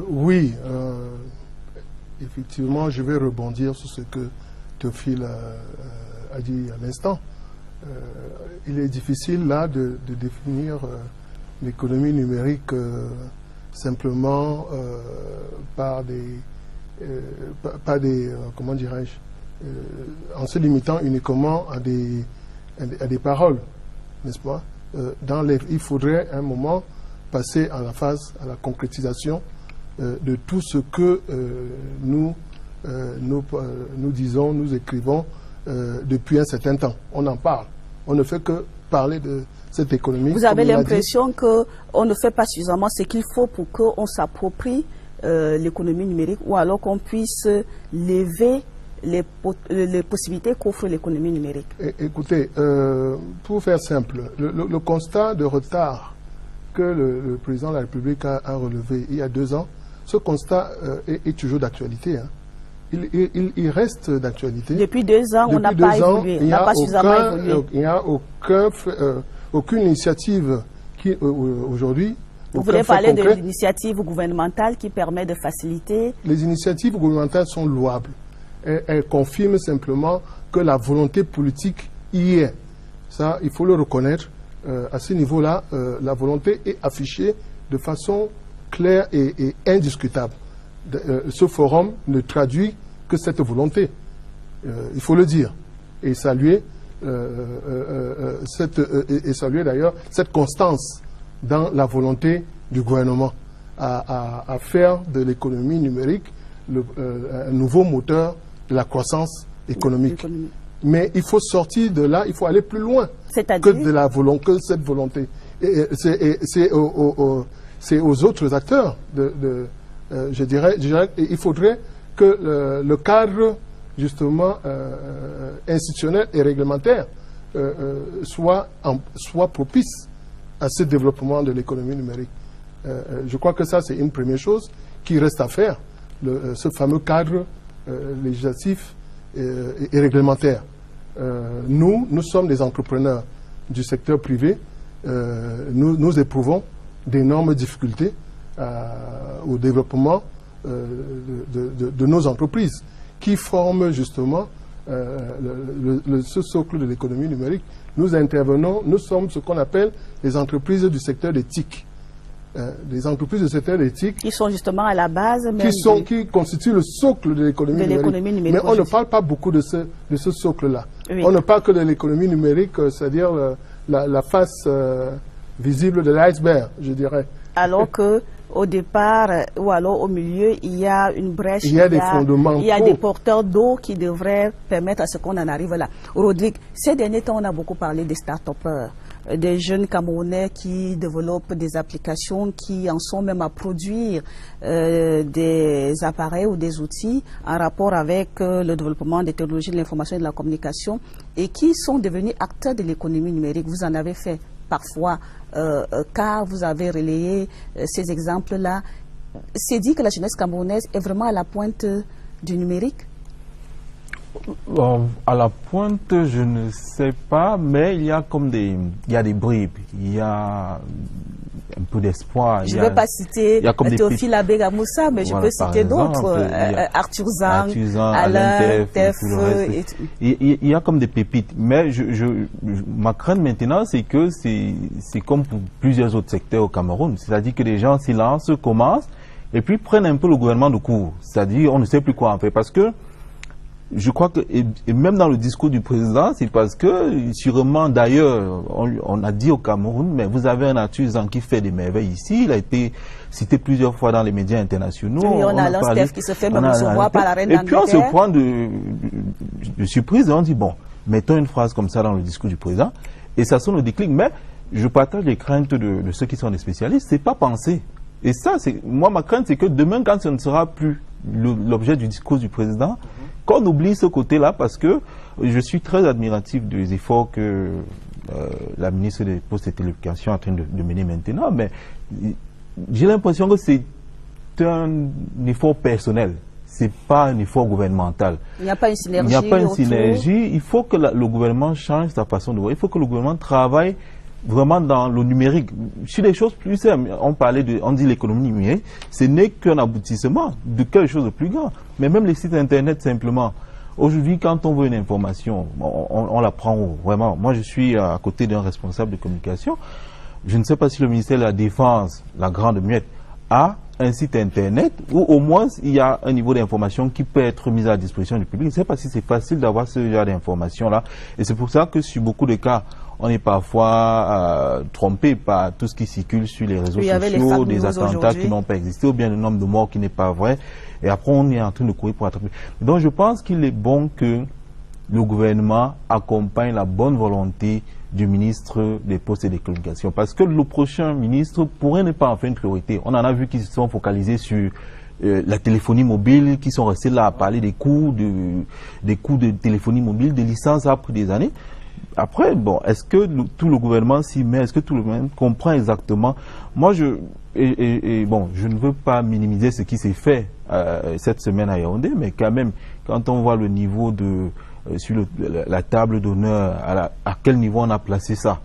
[SPEAKER 6] Oui, effectivement, je vais rebondir sur ce que Théophile a dit à l'instant. Il est difficile là de définir l'économie numérique simplement par des comment dirais-je, en se limitant uniquement à des paroles, n'est-ce pas? Il faudrait à un moment passer à la concrétisation de tout ce que nous disons, nous écrivons depuis un certain temps. On en parle. On ne fait que parler de cette économie.
[SPEAKER 1] Vous avez l'impression qu'on ne fait pas suffisamment ce qu'il faut pour qu'on s'approprie l'économie numérique, ou alors qu'on puisse lever les possibilités qu'offre l'économie numérique?
[SPEAKER 6] Écoutez, pour faire simple, le constat de retard que le président de la République a relevé il y a 2 ans, ce constat est toujours d'actualité. Hein. Il reste d'actualité.
[SPEAKER 1] Depuis 2 ans, on n'a pas évolué, on n'a pas suffisamment évolué.
[SPEAKER 6] Il n'y a aucune initiative qui, aujourd'hui...
[SPEAKER 1] Vous voulez parler de l'initiative gouvernementale qui permet de faciliter?
[SPEAKER 6] Les initiatives gouvernementales sont louables. Elles confirment simplement que la volonté politique y est. Ça, il faut le reconnaître. À ce niveau-là, la volonté est affichée de façon claire et indiscutable. Ce forum ne traduit que cette volonté, il faut le dire, et saluer d'ailleurs cette constance dans la volonté du gouvernement à faire de l'économie numérique un nouveau moteur de la croissance économique. Mais il faut sortir de là, il faut aller plus loin que cette volonté. C'est aux autres acteurs je dirais, il faudrait que le cadre, justement, institutionnel et réglementaire soit propice à ce développement de l'économie numérique. Je crois que ça, c'est une première chose qui reste à faire, ce fameux cadre législatif et réglementaire. Nous sommes des entrepreneurs du secteur privé. Nous éprouvons d'énormes difficultés au développement de nos entreprises qui forment justement ce socle de l'économie numérique. Nous sommes ce qu'on appelle les entreprises du secteur des TIC. Les entreprises du secteur des TIC
[SPEAKER 1] qui sont justement à la base
[SPEAKER 6] qui constituent le socle de l'économie numérique. Mais on ne parle pas beaucoup de ce socle-là. Oui. On ne parle que de l'économie numérique, c'est-à-dire la face visible de l'iceberg, je dirais.
[SPEAKER 1] Alors que au départ, ou alors au milieu, il y a une brèche,
[SPEAKER 6] il y a des fondamentaux.
[SPEAKER 1] Il y a des porteurs d'eau qui devraient permettre à ce qu'on en arrive là. Rodrigue, ces derniers temps, on a beaucoup parlé des start-upers, des jeunes Camerounais qui développent des applications, qui en sont même à produire des appareils ou des outils en rapport avec le développement des technologies de l'information et de la communication et qui sont devenus acteurs de l'économie numérique. Vous en avez fait parfois, car vous avez relayé ces exemples-là. C'est dit que la jeunesse camerounaise est vraiment à la pointe du numérique?
[SPEAKER 4] À la pointe, je ne sais pas, mais il y a comme des bribes, il y a un peu d'espoir.
[SPEAKER 1] Je ne vais pas citer Théophile Abega-Moussa, mais voilà, je peux citer d'autres, Arthur Zang, Alain, Tef,
[SPEAKER 4] il y a comme des pépites. Mais ma crainte maintenant, c'est que c'est comme pour plusieurs autres secteurs au Cameroun. C'est-à-dire que les gens s'y lancent, commencent, et puis prennent un peu le gouvernement de court. C'est-à-dire on ne sait plus quoi en faire. Parce que je crois que, et même dans le discours du président, c'est parce que, sûrement d'ailleurs, on a dit au Cameroun, mais vous avez un Arthur Zang qui fait des merveilles ici, il a été cité plusieurs fois dans les médias internationaux.
[SPEAKER 1] Oui, on a l'Anstef qui se fait même recevoir par la reine d'Angleterre.
[SPEAKER 4] Et puis on se prend de surprise et on dit, bon, mettons une phrase comme ça dans le discours du président, et ça sonne le déclic, mais je partage les craintes de ceux qui sont des spécialistes, c'est pas pensé. Et ça, moi, ma crainte, c'est que demain, quand ce ne sera plus l'objet du discours du président, qu'on oublie ce côté-là, parce que je suis très admiratif des efforts que la ministre des Postes et Télécommunications est en train de mener maintenant, mais j'ai l'impression que c'est un effort personnel, c'est pas un effort gouvernemental.
[SPEAKER 1] Il n'y a pas une synergie.
[SPEAKER 4] Il n'y a pas une synergie. Il faut que le gouvernement change sa façon de voir. Il faut que le gouvernement travaille vraiment dans le numérique. Sur des choses plus simples, on dit l'économie numérique, ce n'est qu'un aboutissement de quelque chose de plus grand. Mais même les sites internet simplement. Aujourd'hui, quand on veut une information, on la prend où, vraiment. Moi, je suis à côté d'un responsable de communication. Je ne sais pas si le ministère de la Défense, la grande muette, a un site internet où au moins il y a un niveau d'information qui peut être mis à la disposition du public. Je ne sais pas si c'est facile d'avoir ce genre d'information-là. Et c'est pour ça que sur beaucoup de cas, on est parfois trompé par tout ce qui circule sur les réseaux sociaux, des attentats qui n'ont pas existé, ou bien le nombre de morts qui n'est pas vrai. Et après, on est en train de courir pour attraper. Donc, je pense qu'il est bon que le gouvernement accompagne la bonne volonté du ministre des Postes et des Communications. Parce que le prochain ministre pourrait ne pas en faire une priorité. On en a vu qui se sont focalisés sur la téléphonie mobile, qui sont restés là à parler des coûts de téléphonie mobile, des licences après des années. Après, bon, est-ce que tout le gouvernement s'y met, est-ce que tout le gouvernement comprend exactement? Moi, je ne veux pas minimiser ce qui s'est fait cette semaine à Yaoundé, mais quand même, quand on voit le niveau sur la table d'honneur, à quel niveau on a placé ça,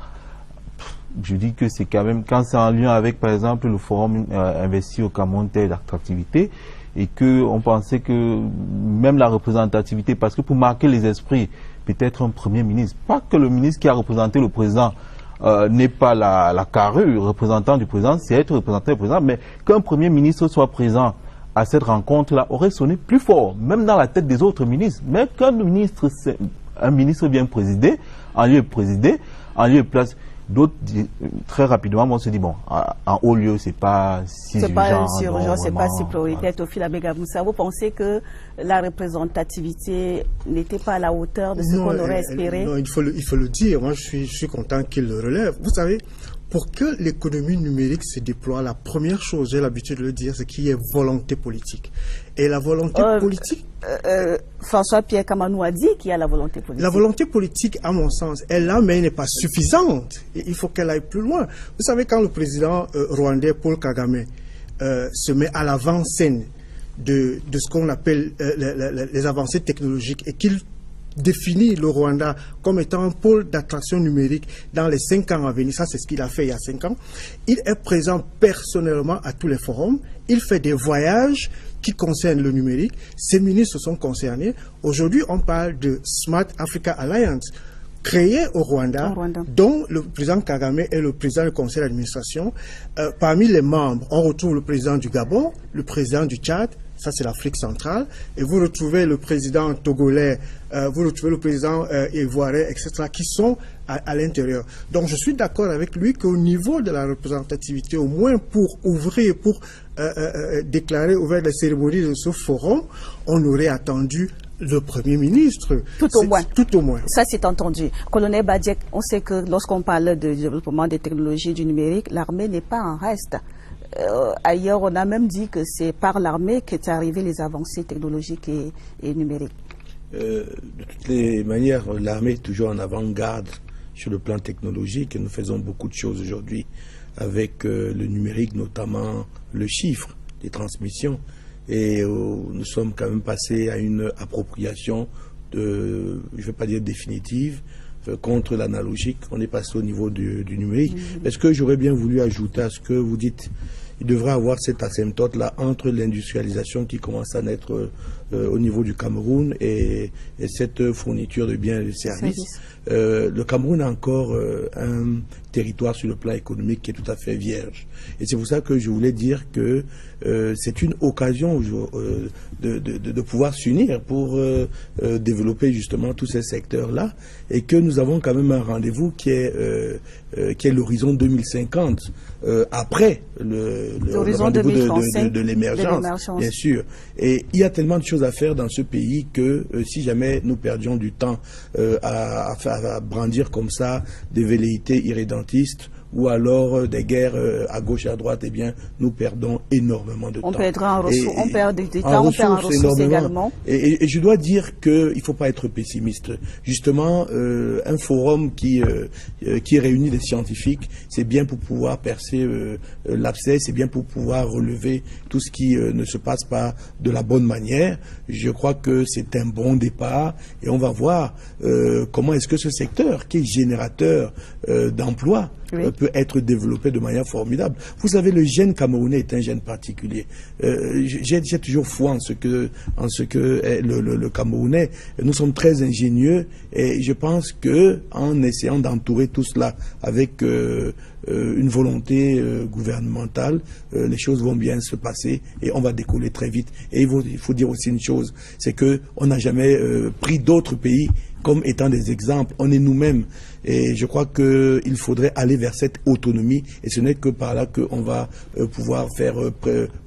[SPEAKER 4] je dis que c'est quand même, quand c'est en lien avec, par exemple, le forum investi au Cameroun d'attractivité, et qu'on pensait que même la représentativité, parce que pour marquer les esprits, peut-être un premier ministre, pas que le ministre qui a représenté le président n'est pas la carrure, représentant du président, c'est être représentant du président, mais qu'un premier ministre soit présent à cette rencontre-là aurait sonné plus fort, même dans la tête des autres ministres. Mais qu'un ministre, un ministre vient présider, en lieu de place, d'autres, très rapidement, on se dit, bon, en haut lieu, c'est pas si urgent.
[SPEAKER 1] C'est pas si urgent, c'est pas si prioritaire. Théophile Abega-Moussa, vous pensez que la représentativité n'était pas à la hauteur de ce qu'on aurait espéré?
[SPEAKER 5] Non, il faut le dire. Moi, je suis content qu'il le relève. Vous savez, pour que l'économie numérique se déploie, la première chose, j'ai l'habitude de le dire, c'est qu'il y ait volonté politique. Et la volonté politique...
[SPEAKER 1] François-Pierre Kamanou a dit qu'il y a la volonté politique.
[SPEAKER 5] La volonté politique, à mon sens, est là, mais elle n'est pas suffisante. Et il faut qu'elle aille plus loin. Vous savez, quand le président rwandais Paul Kagame se met à l'avant-scène de ce qu'on appelle les avancées technologiques et qu'il définit le Rwanda comme étant un pôle d'attraction numérique dans les 5 ans à venir, ça c'est ce qu'il a fait il y a 5 ans, il est présent personnellement à tous les forums, il fait des voyages qui concernent le numérique, ses ministres sont concernés. Aujourd'hui, on parle de Smart Africa Alliance, créée au Rwanda, dont le président Kagame est le président du conseil d'administration. Parmi les membres, on retrouve le président du Gabon, le président du Tchad, ça c'est l'Afrique centrale, et vous retrouvez le président togolais, vous retrouvez le président ivoirien, etc., qui sont à l'intérieur. Donc je suis d'accord avec lui qu'au niveau de la représentativité, au moins pour ouvrir, pour déclarer ouvert la cérémonie de ce forum, on aurait attendu le Premier ministre.
[SPEAKER 1] Tout au moins.
[SPEAKER 5] Tout au moins.
[SPEAKER 1] Ça, c'est entendu. Colonel Badiek, on sait que lorsqu'on parle de développement des technologies du numérique, l'armée n'est pas en reste. Ailleurs, on a même dit que c'est par l'armée qu'est arrivé les avancées technologiques et numériques.
[SPEAKER 3] De toutes les manières, l'armée est toujours en avant-garde sur le plan technologique et nous faisons beaucoup de choses aujourd'hui avec le numérique, notamment le chiffre des transmissions. Et nous sommes quand même passés à une appropriation je ne vais pas dire définitive, contre l'analogique. On est passé au niveau du numérique. Est-ce que j'aurais bien voulu ajouter à ce que vous dites? Il devrait avoir cette asymptote-là entre l'industrialisation qui commence à naître au niveau du Cameroun et cette fourniture de biens et de services. Le Cameroun a encore un territoire sur le plan économique qui est tout à fait vierge. Et c'est pour ça que je voulais dire que c'est une occasion de pouvoir s'unir pour développer justement tous ces secteurs-là, et que nous avons quand même un rendez-vous qui est l'horizon 2050, après le rendez-vous de l'émergence, bien sûr. Et il y a tellement de choses à faire dans ce pays que si jamais nous perdions du temps à brandir comme ça des velléités irrédentistes, ou alors des guerres à gauche et à droite, eh bien, nous perdons énormément de temps.
[SPEAKER 1] On perdra en ressources, on perd des temps, on perd en ressources également.
[SPEAKER 3] Et je dois dire qu'il ne faut pas être pessimiste. Justement, un forum qui réunit des scientifiques, c'est bien pour pouvoir percer l'abcès, c'est bien pour pouvoir relever tout ce qui ne se passe pas de la bonne manière. Je crois que c'est un bon départ, et on va voir comment est-ce que ce secteur, qui est générateur d'emplois, peut être développé de manière formidable. Vous savez, le gène camerounais est un gène particulier. J'ai toujours foi en ce que est le Camerounais. Nous sommes très ingénieux, et je pense que en essayant d'entourer tout cela avec une volonté gouvernementale, les choses vont bien se passer et on va décoller très vite. Et il faut dire aussi une chose, c'est que on n'a jamais pris d'autres pays comme étant des exemples. On est nous-mêmes, et je crois qu'il faudrait aller vers cette autonomie, et ce n'est que par là qu'on va pouvoir faire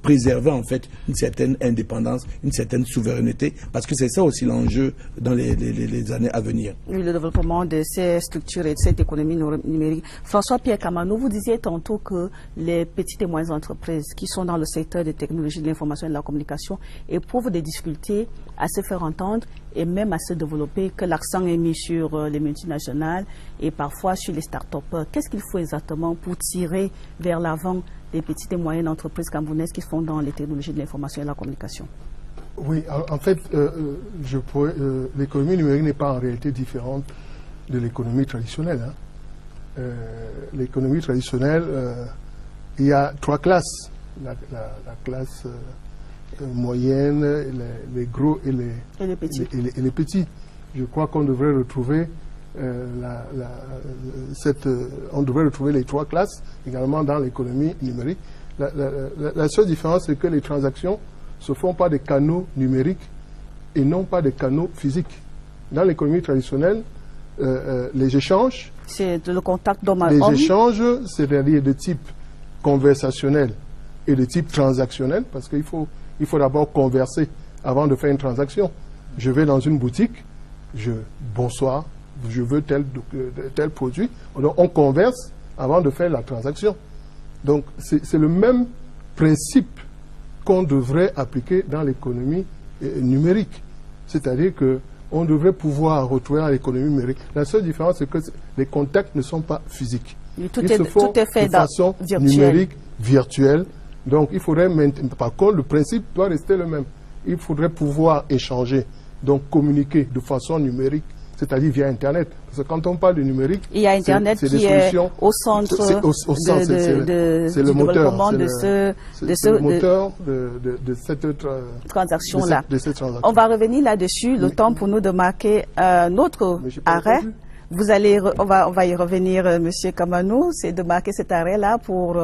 [SPEAKER 3] préserver en fait une certaine indépendance, une certaine souveraineté, parce que c'est ça aussi l'enjeu dans les années à venir.
[SPEAKER 1] Oui, le développement de ces structures et de cette économie numérique. François-Pierre Kamano, vous disiez tantôt que les petites et moyennes entreprises qui sont dans le secteur des technologies de l'information et de la communication éprouvent des difficultés à se faire entendre et même à se développer, que l'accent est mis sur les multinationales et parfois sur les start-up. Qu'est-ce qu'il faut exactement pour tirer vers l'avant les petites et moyennes entreprises camerounaises qui sont dans les technologies de l'information et de la communication?
[SPEAKER 6] Oui, en fait, l'économie numérique n'est pas en réalité différente de l'économie traditionnelle. L'économie traditionnelle, il y a trois classes. La classe moyenne, les gros et les petits. Je crois qu'on devrait retrouver on devrait retrouver les trois classes également dans l'économie numérique. La seule différence, c'est que les transactions se font par des canaux numériques et non pas des canaux physiques. Dans l'économie traditionnelle, les échanges,
[SPEAKER 1] c'est le contact d'homme à homme.
[SPEAKER 6] Les échanges, c'est-à-dire de type conversationnel et de type transactionnel, parce qu'il faut d'abord converser avant de faire une transaction. Je vais dans une boutique, bonsoir, je veux tel produit. On converse avant de faire la transaction. Donc, c'est le même principe qu'on devrait appliquer dans l'économie numérique. C'est-à-dire qu'on devrait pouvoir retrouver dans l'économie numérique. La seule différence, c'est que les contacts ne sont pas physiques.
[SPEAKER 1] Tout est fait
[SPEAKER 6] de façon numérique, virtuelle. Donc, il faudrait maintenir. Par contre, le principe doit rester le même. Il faudrait pouvoir échanger, donc communiquer de façon numérique, c'est-à-dire via Internet. Parce que quand on parle de numérique,
[SPEAKER 1] il y a Internet qui est au centre
[SPEAKER 6] c'est le moteur de cette
[SPEAKER 1] transaction-là. On va revenir là-dessus, le temps pour nous de marquer notre arrêt. On va y revenir, Monsieur Kamano, c'est de marquer cet arrêt-là pour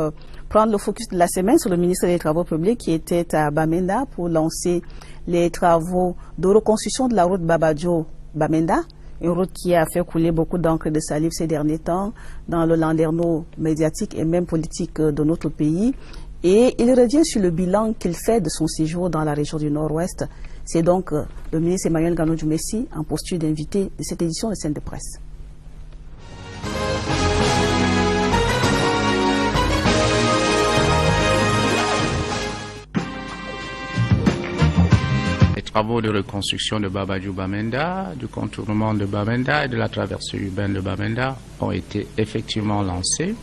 [SPEAKER 1] prendre le focus de la semaine sur le ministre des Travaux publics qui était à Bamenda pour lancer les travaux de reconstruction de la route Babadjo-Bamenda, une route qui a fait couler beaucoup d'encre de salive ces derniers temps dans le landerneau médiatique et même politique de notre pays. Et il revient sur le bilan qu'il fait de son séjour dans la région du Nord-Ouest. C'est donc le ministre Emmanuel Gano Djoumessi en posture d'invité de cette édition de Scène de Presse.
[SPEAKER 9] Les travaux de reconstruction de Babadjo-Bamenda, du contournement de Bamenda et de la traversée urbaine de Bamenda ont été effectivement lancés.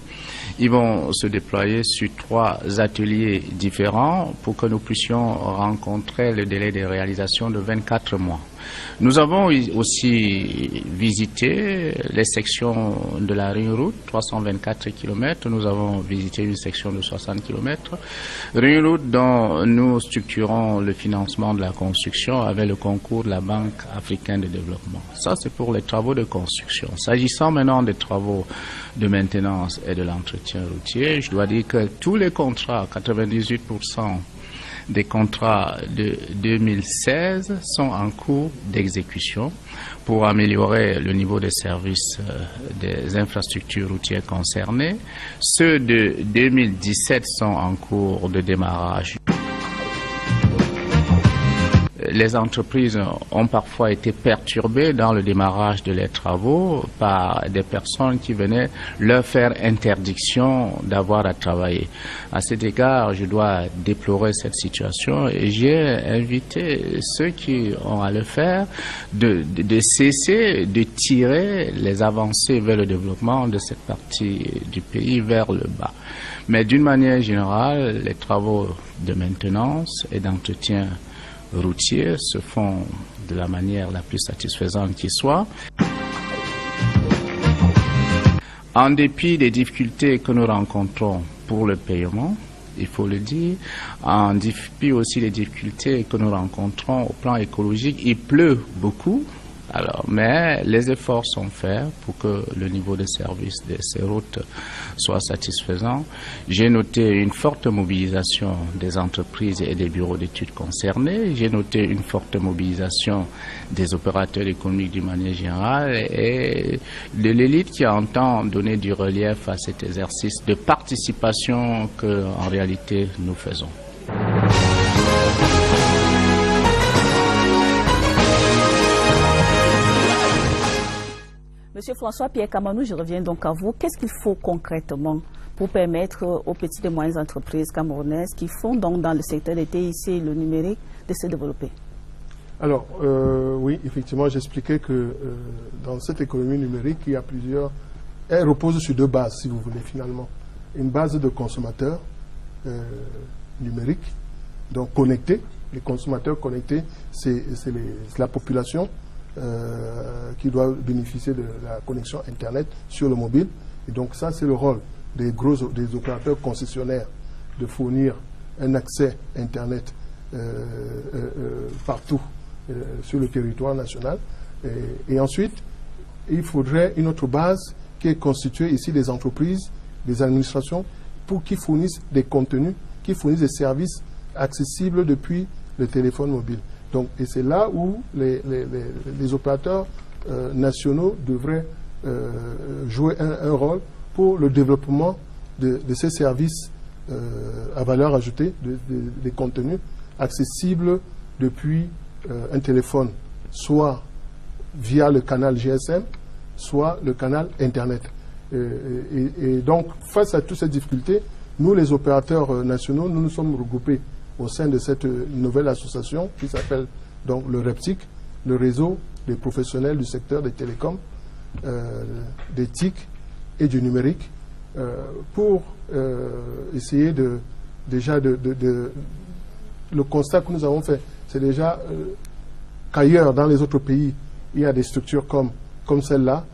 [SPEAKER 9] Ils vont se déployer sur 3 ateliers différents pour que nous puissions rencontrer le délai de réalisation de 24 mois. Nous avons aussi visité les sections de la Ring-Route, 324 km. Nous avons visité une section de 60 km. Ring-Route dont nous structurons le financement de la construction avec le concours de la Banque africaine de développement. Ça, c'est pour les travaux de construction. S'agissant maintenant des travaux de maintenance et de l'entretien routier, je dois dire que tous les contrats, 98% des contrats de 2016 sont en cours d'exécution pour améliorer le niveau de service des infrastructures routières concernées. Ceux de 2017 sont en cours de démarrage. Les entreprises ont parfois été perturbées dans le démarrage de leurs travaux par des personnes qui venaient leur faire interdiction d'avoir à travailler. À cet égard, je dois déplorer cette situation et j'ai invité ceux qui ont à le faire de cesser de tirer les avancées vers le développement de cette partie du pays vers le bas. Mais d'une manière générale, les travaux de maintenance et d'entretien routiers se font de la manière la plus satisfaisante qui soit. En dépit des difficultés que nous rencontrons pour le paiement, il faut le dire, en dépit aussi des difficultés que nous rencontrons au plan écologique, il pleut beaucoup. Alors, mais les efforts sont faits pour que le niveau de service de ces routes soit satisfaisant. J'ai noté une forte mobilisation des entreprises et des bureaux d'études concernés. J'ai noté une forte mobilisation des opérateurs économiques d'une manière générale et de l'élite qui entend donner du relief à cet exercice de participation que, en réalité, nous faisons.
[SPEAKER 1] Monsieur François-Pierre Kamanou, je reviens donc à vous. Qu'est-ce qu'il faut concrètement pour permettre aux petites et moyennes entreprises camerounaises qui font donc dans le secteur des TIC et le numérique de se développer?
[SPEAKER 6] Alors, oui, effectivement, j'expliquais que dans cette économie numérique, il y a plusieurs... Elle repose sur deux bases, si vous voulez, finalement. Une base de consommateurs numériques, donc connectés. Les consommateurs connectés, c'est la population qui doit bénéficier de la connexion Internet sur le mobile. Et donc ça, c'est le rôle des opérateurs concessionnaires de fournir un accès Internet partout sur le territoire national. Et ensuite, il faudrait une autre base qui est constituée ici des entreprises, des administrations, pour qu'ils fournissent des contenus, qui fournissent des services accessibles depuis le téléphone mobile. Donc, et c'est là où les opérateurs nationaux devraient jouer un rôle pour le développement de ces services à valeur ajoutée, des contenus accessibles depuis un téléphone, soit via le canal GSM, soit le canal Internet. Et donc, face à toutes ces difficultés, nous, les opérateurs nationaux, nous nous sommes regroupés au sein de cette nouvelle association qui s'appelle donc le REPTIC, le réseau des professionnels du secteur des télécoms, des TIC et du numérique, pour essayer le constat que nous avons fait, c'est déjà qu'ailleurs, dans les autres pays, il y a des structures comme celle-là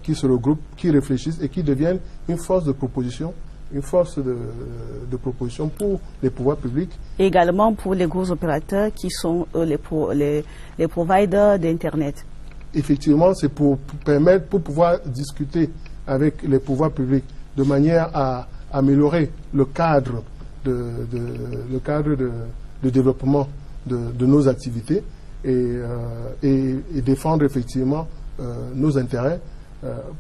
[SPEAKER 6] qui se regroupent, qui réfléchissent et qui deviennent une force de proposition. Une force de proposition pour les pouvoirs publics.
[SPEAKER 1] Et également pour les gros opérateurs qui sont les providers d'Internet.
[SPEAKER 6] Effectivement, c'est pour pouvoir discuter avec les pouvoirs publics de manière à améliorer le cadre de développement de nos activités et défendre effectivement nos intérêts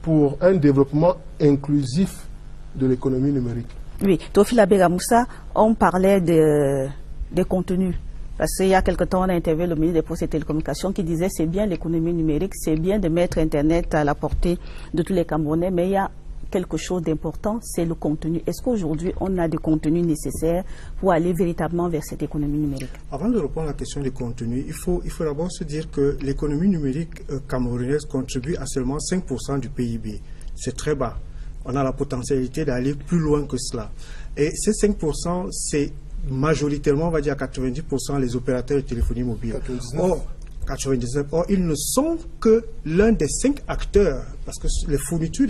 [SPEAKER 6] pour un développement inclusif de l'économie numérique.
[SPEAKER 1] Oui, Tofila Begamoussa, on parlait des contenus. Parce qu'il y a quelque temps, on a interviewé le ministre des Postes et Télécommunications qui disait c'est bien l'économie numérique, c'est bien de mettre Internet à la portée de tous les Camerounais, mais il y a quelque chose d'important, c'est le contenu. Est-ce qu'aujourd'hui, on a des contenus nécessaires pour aller véritablement vers cette économie numérique?
[SPEAKER 5] Avant de répondre à la question du contenu, il faut d'abord se dire que l'économie numérique camerounaise contribue à seulement 5% du PIB. C'est très bas. On a la potentialité d'aller plus loin que cela. Et ces 5%, c'est majoritairement, on va dire à 90%, les opérateurs de téléphonie mobile.
[SPEAKER 6] 99.
[SPEAKER 5] 99. Or, ils ne sont que l'un des 5 acteurs, parce que les fournitures,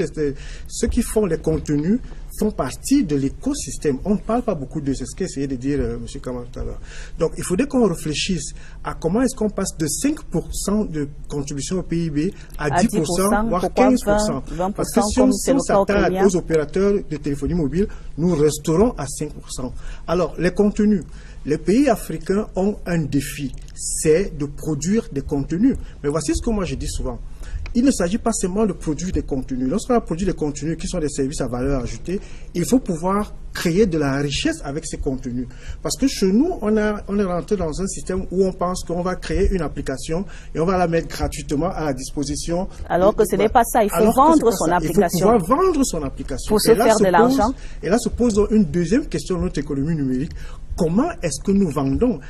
[SPEAKER 5] ceux qui font les contenus font partie de l'écosystème. On ne parle pas beaucoup de ce qu'essayait de dire M. Kamara tout à l'heure. Donc, il faudrait qu'on réfléchisse à comment est-ce qu'on passe de 5% de contribution au PIB à 10%, voire 15%.
[SPEAKER 1] 20%,
[SPEAKER 5] parce que si on s'attarde aux opérateurs de téléphonie mobile, nous resterons à 5%. Alors, les contenus. Les pays africains ont un défi, c'est de produire des contenus. Mais voici ce que moi je dis souvent. Il ne s'agit pas seulement de produire des contenus. Lorsqu'on a produit des contenus qui sont des services à valeur ajoutée, il faut pouvoir créer de la richesse avec ces contenus. Parce que chez nous, on est rentré dans un système où on pense qu'on va créer une application et on va la mettre gratuitement à la disposition.
[SPEAKER 1] Alors que ce n'est pas ça, il faut vendre son application.
[SPEAKER 5] Il faut pouvoir vendre son application.
[SPEAKER 1] Pour se faire de l'argent.
[SPEAKER 5] Et là se pose une deuxième question de notre économie numérique. Comment est-ce que nous vendons?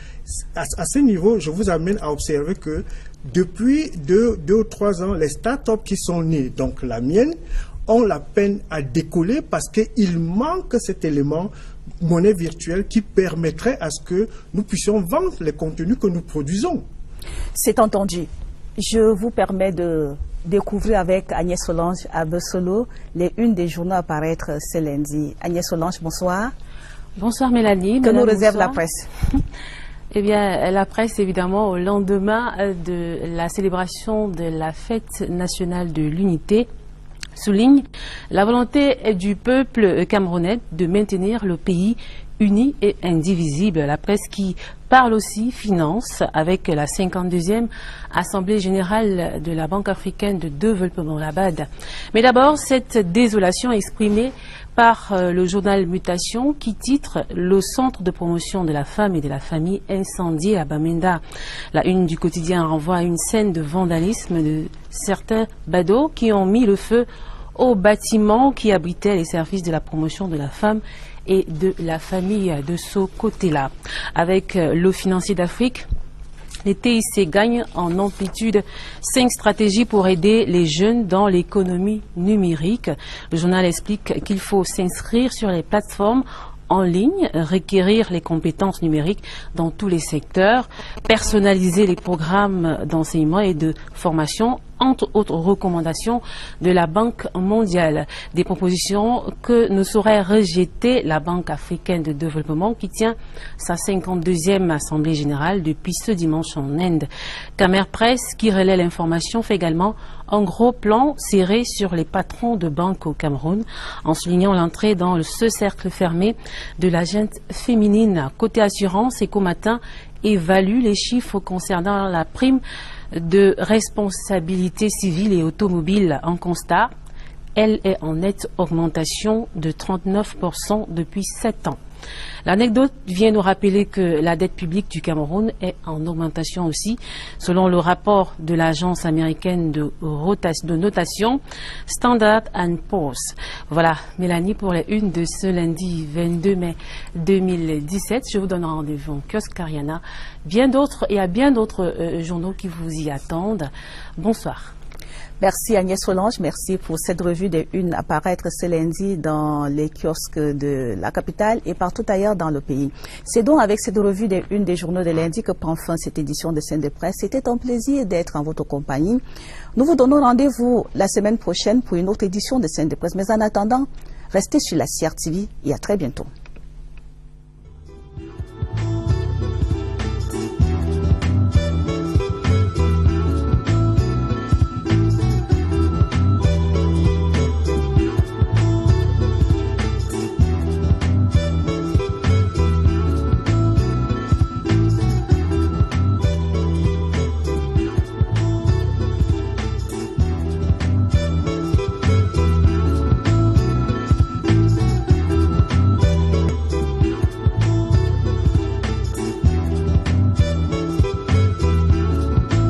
[SPEAKER 5] À ce niveau, je vous amène à observer que depuis 2 ou 3 ans, les startups qui sont nées, donc la mienne, ont la peine à décoller parce qu'il manque cet élément monnaie virtuelle qui permettrait à ce que nous puissions vendre les contenus que nous produisons.
[SPEAKER 1] C'est entendu. Je vous permets de découvrir avec Agnès Solange à Bessolo les unes des journaux à paraître ce lundi. Agnès Solange, bonsoir.
[SPEAKER 10] Bonsoir Mélanie.
[SPEAKER 1] Que nous réserve la presse?
[SPEAKER 10] Eh bien, la presse, évidemment, au lendemain de la célébration de la fête nationale de l'unité, souligne la volonté du peuple camerounais de maintenir le pays uni et indivisible. La presse qui parle aussi finance avec la 52e Assemblée générale de la Banque africaine de développement, la BAD. Mais d'abord, cette désolation exprimée par le journal Mutation qui titre « Le centre de promotion de la femme et de la famille incendié à Bamenda ». La une du quotidien renvoie à une scène de vandalisme de certains badauds qui ont mis le feu aux bâtiments qui abritaient les services de la promotion de la femme et de la famille de ce côté-là. Avec l'eau financier d'Afrique, les TIC gagnent en amplitude 5 stratégies pour aider les jeunes dans l'économie numérique. Le journal explique qu'il faut s'inscrire sur les plateformes en ligne, requérir les compétences numériques dans tous les secteurs, personnaliser les programmes d'enseignement et de formation, entre autres recommandations de la Banque mondiale. Des propositions que ne saurait rejeter la Banque africaine de développement qui tient sa 52e Assemblée générale depuis ce dimanche en Inde. Camer Presse, qui relaie l'information, fait également un gros plan serré sur les patrons de banques au Cameroun, en soulignant l'entrée dans ce cercle fermé de la gente féminine. Côté assurance, Ecomatin évalue les chiffres concernant la prime de responsabilité civile et automobile. En constat, elle est en nette augmentation de 39% depuis 7 ans. L'anecdote vient nous rappeler que la dette publique du Cameroun est en augmentation aussi, selon le rapport de l'agence américaine de notation Standard & Poor's. Voilà, Mélanie, pour les unes de ce lundi 22 mai 2017. Je vous donne rendez-vous en kiosque Ariana. Bien d'autres, et à bien d'autres journaux qui vous y attendent. Bonsoir.
[SPEAKER 1] Merci Agnès Solange, merci pour cette revue des unes à paraître ce lundi dans les kiosques de la capitale et partout ailleurs dans le pays. C'est donc avec cette revue des unes des journaux de lundi que prend fin cette édition de Scène de Presse. C'était un plaisir d'être en votre compagnie. Nous vous donnons rendez-vous la semaine prochaine pour une autre édition de Scène de Presse. Mais en attendant, restez sur la CRTV et à très bientôt.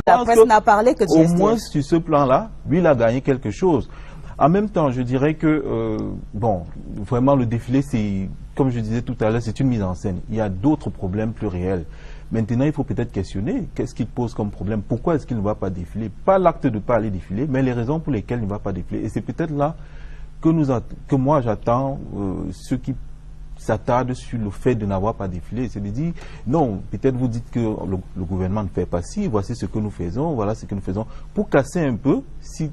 [SPEAKER 1] La presse n'a parlé que
[SPEAKER 4] au moins sur ce plan-là, lui, il a gagné quelque chose. En même temps, je dirais que, bon, vraiment le défilé, c'est, comme je disais tout à l'heure, c'est une mise en scène. Il y a d'autres problèmes plus réels. Maintenant, il faut peut-être questionner qu'est-ce qu'il pose comme problème. Pourquoi est-ce qu'il ne va pas défiler? Pas l'acte de ne pas aller défiler, mais les raisons pour lesquelles il ne va pas défiler. Et c'est peut-être là que moi j'attends ceux qui s'attarde sur le fait de n'avoir pas défilé. C'est de dire, non, peut-être vous dites que le gouvernement ne fait pas ci, voici ce que nous faisons, voilà ce que nous faisons. Pour casser un peu, si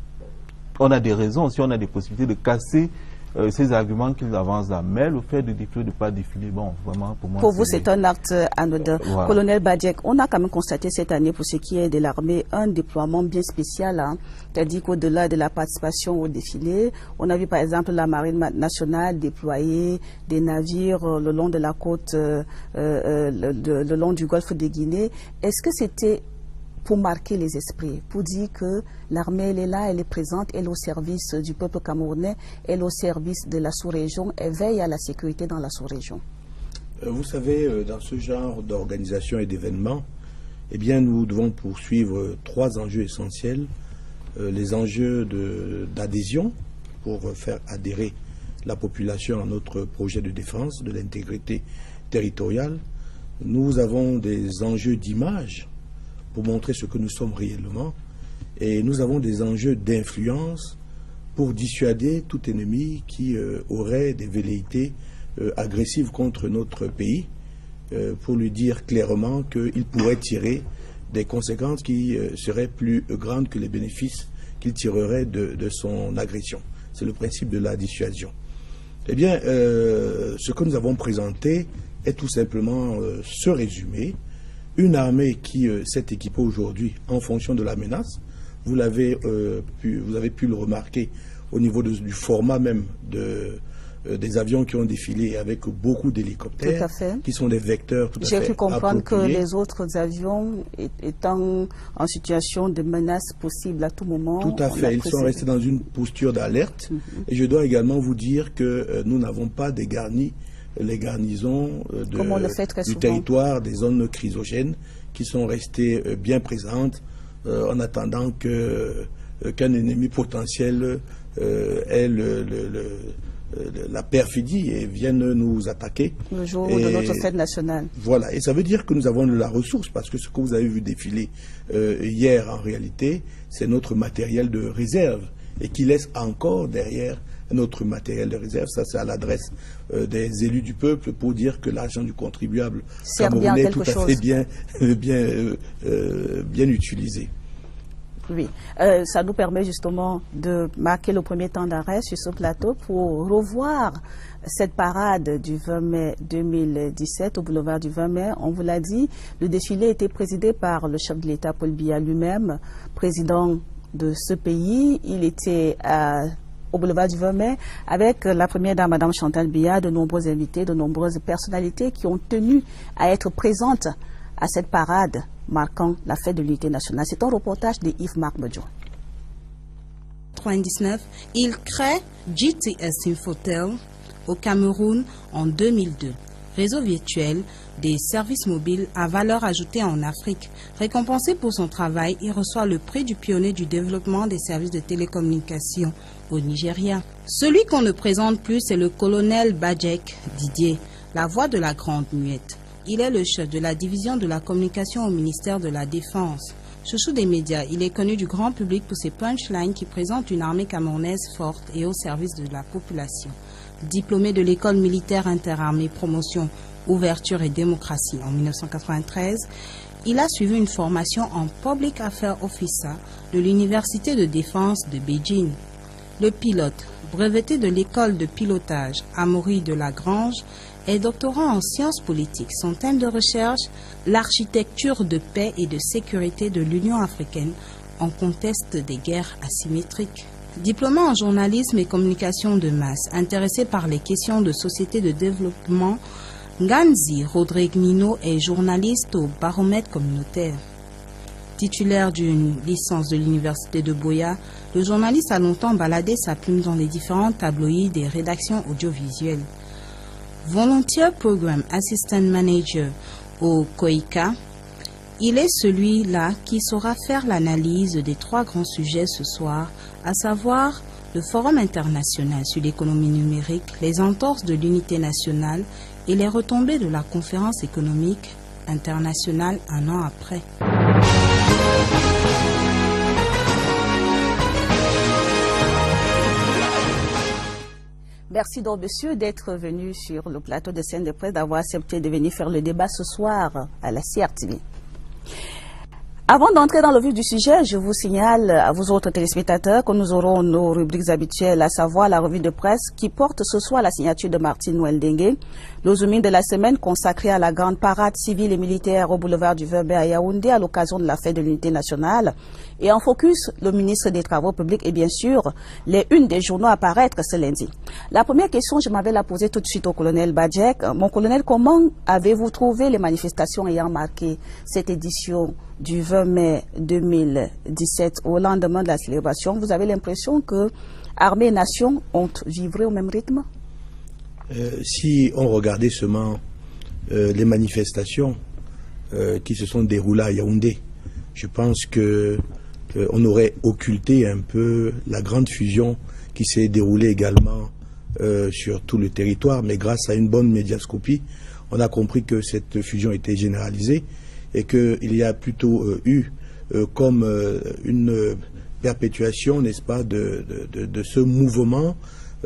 [SPEAKER 4] on a des raisons, si on a des possibilités de casser ces arguments qu'ils avancent là. Mais le fait de défiler, de ne pas défiler, bon, vraiment, pour moi...
[SPEAKER 1] Pour vous, c'est un acte anodin. Voilà. Colonel Badiek, on a quand même constaté cette année, pour ce qui est de l'armée, un déploiement bien spécial. Hein. C'est-à-dire qu'au-delà de la participation au défilé, on a vu par exemple la Marine nationale déployer des navires le long de la côte, le long du golfe de Guinée. Est-ce que c'était pour marquer les esprits, pour dire que l'armée, elle est là, elle est présente, elle est au service du peuple camerounais, elle est au service de la sous-région, elle veille à la sécurité dans la sous-région?
[SPEAKER 3] Vous savez, dans ce genre d'organisation et d'événements, eh bien, nous devons poursuivre 3 enjeux essentiels. Les enjeux d'adhésion, pour faire adhérer la population à notre projet de défense de l'intégrité territoriale. Nous avons des enjeux d'image, pour montrer ce que nous sommes réellement, et nous avons des enjeux d'influence pour dissuader tout ennemi qui aurait des velléités agressives contre notre pays, pour lui dire clairement qu'il pourrait tirer des conséquences qui seraient plus grandes que les bénéfices qu'il tirerait de son agression. C'est le principe de la dissuasion. Eh bien, ce que nous avons présenté est tout simplement ce résumé. Une armée qui s'est équipée aujourd'hui en fonction de la menace, vous avez pu le remarquer au niveau du format même des avions qui ont défilé avec beaucoup d'hélicoptères, qui sont des vecteurs tout à fait
[SPEAKER 1] appropriés. J'ai pu comprendre que les autres avions étant en situation de menace possible à tout moment.
[SPEAKER 3] Tout à fait, ils sont restés dans une posture d'alerte. Et je dois également vous dire que nous n'avons pas dégarni les garnisons du territoire, des zones chrysogènes qui sont restées bien présentes en attendant qu'un ennemi potentiel ait la perfidie et vienne nous attaquer.
[SPEAKER 1] Le jour de notre fête nationale.
[SPEAKER 3] Voilà, et ça veut dire que nous avons de la ressource, parce que ce que vous avez vu défiler hier, en réalité, c'est notre matériel de réserve, et qui laisse encore derrière notre matériel de réserve. Ça, c'est à l'adresse des élus du peuple pour dire que l'argent du contribuable camerounais est tout à fait bien utilisé.
[SPEAKER 1] Oui, ça nous permet justement de marquer le premier temps d'arrêt sur ce plateau pour revoir cette parade du 20 mai 2017 au boulevard du 20 mai. On vous l'a dit, le défilé était présidé par le chef de l'État Paul Biya lui-même, président de ce pays. Il était au boulevard du 20 mai avec la première dame, Madame Chantal Biya, de nombreux invités, de nombreuses personnalités qui ont tenu à être présentes à cette parade marquant la fête de l'unité nationale. C'est un reportage de Yves-Marc Bodjo.
[SPEAKER 2] 1999, il crée GTS Infotel au Cameroun en 2002. Réseau virtuel des services mobiles à valeur ajoutée en Afrique. Récompensé pour son travail, il reçoit le prix du pionnier du développement des services de télécommunication au Nigeria. Celui qu'on ne présente plus, c'est le colonel Badiek Didier, la voix de la Grande Muette. Il est le chef de la division de la communication au ministère de la Défense. Chouchou des médias, il est connu du grand public pour ses punchlines qui présentent une armée camerounaise forte et au service de la population. Diplômé de l'école militaire interarmée promotion, ouverture et démocratie en 1993, il a suivi une formation en Public Affairs Officer de l'Université de défense de Beijing. Le pilote, breveté de l'école de pilotage Amaury de Lagrange, est doctorant en sciences politiques. Son thème de recherche, l'architecture de paix et de sécurité de l'Union africaine en contexte des guerres asymétriques. Diplômé en journalisme et communication de masse, intéressé par les questions de société de développement, Nganzi Rodrigue-Nino est journaliste au Baromètre communautaire. Titulaire d'une licence de l'université de Boya, le journaliste a longtemps baladé sa plume dans les différents tabloïds des rédactions audiovisuelles. Volunteer Program Assistant Manager au COICA, il est celui-là qui saura faire l'analyse des 3 grands sujets ce soir, à savoir le Forum international sur l'économie numérique, les entorses de l'unité nationale et les retombées de la conférence économique internationale un an après.
[SPEAKER 1] Merci donc, monsieur, d'être venu sur le plateau de Scène de Presse, d'avoir accepté de venir faire le débat ce soir à la CRTV. Avant d'entrer dans le vif du sujet, je vous signale à vous autres téléspectateurs que nous aurons nos rubriques habituelles, à savoir la revue de presse qui porte ce soir la signature de Martine Noël-Dengue, le zooming de la semaine consacré à la grande parade civile et militaire au boulevard du Verbe à Yaoundé à l'occasion de la fête de l'unité nationale. Et en focus, le ministre des Travaux publics et bien sûr, les unes des journaux à paraître ce lundi. La première question, je m'avais la posée tout de suite au colonel Badjek. Mon colonel, comment avez-vous trouvé les manifestations ayant marqué cette édition du 20 mai 2017 au lendemain de la célébration? Vous avez l'impression que armée et nation ont vivré au même rythme?
[SPEAKER 3] Si on regardait seulement les manifestations qui se sont déroulées à Yaoundé, je pense que on aurait occulté un peu la grande fusion qui s'est déroulée également sur tout le territoire, mais grâce à une bonne médiascopie, on a compris que cette fusion était généralisée et qu'il y a plutôt eu comme une perpétuation, n'est-ce pas, de ce mouvement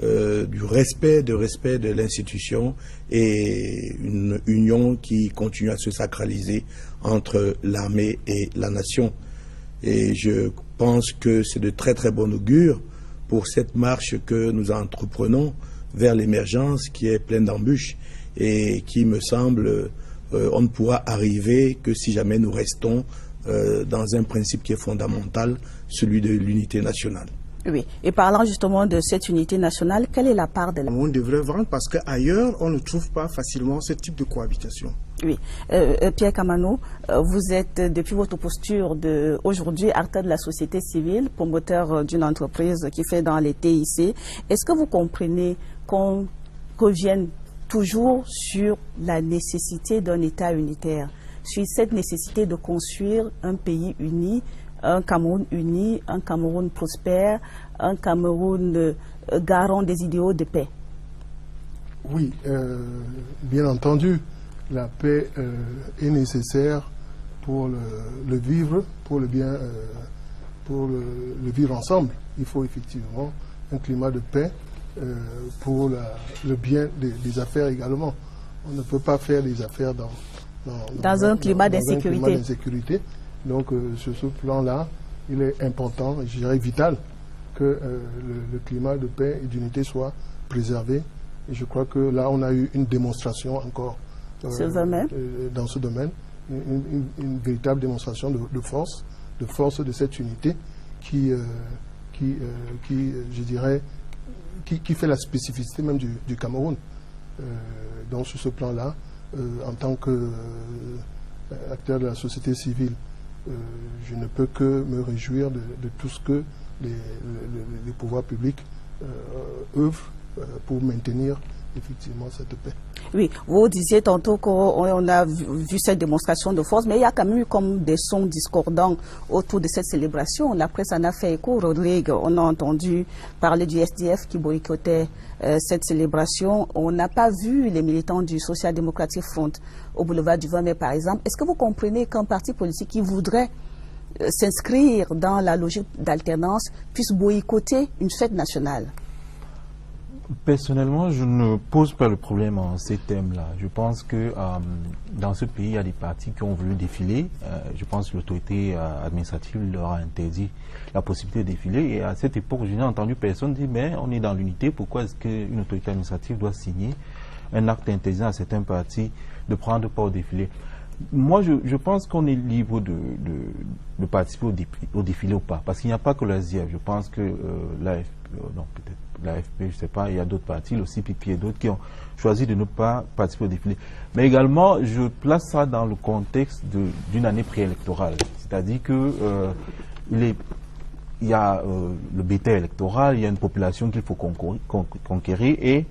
[SPEAKER 3] du respect de l'institution et une union qui continue à se sacraliser entre l'armée et la nation. Et je pense que c'est de très très bon augure pour cette marche que nous entreprenons vers l'émergence qui est pleine d'embûches et qui me semble on ne pourra arriver que si jamais nous restons dans un principe qui est fondamental, celui de l'unité nationale.
[SPEAKER 1] Oui, et parlant justement de cette unité nationale, quelle est la part de la...
[SPEAKER 5] On devrait vendre parce qu'ailleurs, on ne trouve pas facilement ce type de cohabitation.
[SPEAKER 1] Oui. Pierre Kamano, vous êtes, depuis votre posture aujourd'hui, acteur de la société civile, promoteur d'une entreprise qui fait dans les TIC. Est-ce que vous comprenez qu'on revienne toujours sur la nécessité d'un État unitaire, sur cette nécessité de construire un pays uni, un Cameroun uni, un Cameroun prospère, un Cameroun garant des idéaux de paix?
[SPEAKER 6] Oui, bien entendu, la paix est nécessaire pour le vivre, pour le bien, pour le vivre ensemble. Il faut effectivement un climat de paix pour le bien des affaires également. On ne peut pas faire des affaires dans un climat d'insécurité. Donc, sur ce plan-là, il est important, je dirais vital, que le climat de paix et d'unité soit préservé. Et je crois que là, on a eu une démonstration encore dans ce domaine, une véritable démonstration de force de cette unité qui je dirais, qui fait la spécificité même du Cameroun. Donc, sur ce plan-là, en tant qu'acteur de la société civile, je ne peux que me réjouir de tout ce que les pouvoirs publics œuvrent pour maintenir effectivement cette paix.
[SPEAKER 1] Oui, vous disiez tantôt qu'on a vu cette démonstration de force, mais il y a quand même eu comme des sons discordants autour de cette célébration. La presse en a fait écho. Rodrigue, on a entendu parler du SDF qui boycottait cette célébration. On n'a pas vu les militants du Social Democratic Front au boulevard du 20 mai, par exemple. Est-ce que vous comprenez qu'un parti politique qui voudrait s'inscrire dans la logique d'alternance puisse boycotter une fête nationale?
[SPEAKER 4] Personnellement, je ne pose pas le problème en ces thèmes-là. Je pense que dans ce pays, il y a des partis qui ont voulu défiler. Je pense que l'autorité administrative leur a interdit la possibilité de défiler. Et à cette époque, je n'ai entendu personne dire, mais on est dans l'unité, pourquoi est-ce qu'une autorité administrative doit signer un acte interdisant à certains partis de prendre part au défilé? Moi, je pense qu'on est libre de participer au défilé ou pas. Parce qu'il n'y a pas que le SDF. Je pense que l'AFP, je ne sais pas, il y a d'autres partis, le CPP et d'autres qui ont choisi de ne pas participer au défilé. Mais également, je place ça dans le contexte d'une année préélectorale. C'est-à-dire que il y a le bétail électoral, il y a une population qu'il faut conquérir. Et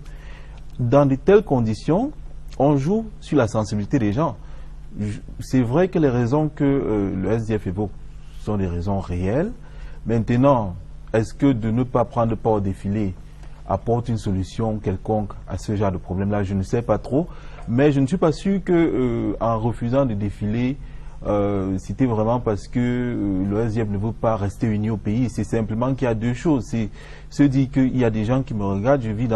[SPEAKER 4] dans de telles conditions, on joue sur la sensibilité des gens. C'est vrai que les raisons que le SDF évoque sont des raisons réelles. Maintenant, est-ce que de ne pas prendre part au défilé apporte une solution quelconque à ce genre de problème-là? Je ne sais pas trop. Mais je ne suis pas sûr qu'en refusant de défiler, c'était vraiment parce que le SDF ne veut pas rester uni au pays. C'est simplement qu'il y a deux choses. C'est se dire qu'il y a des gens qui me regardent, je vis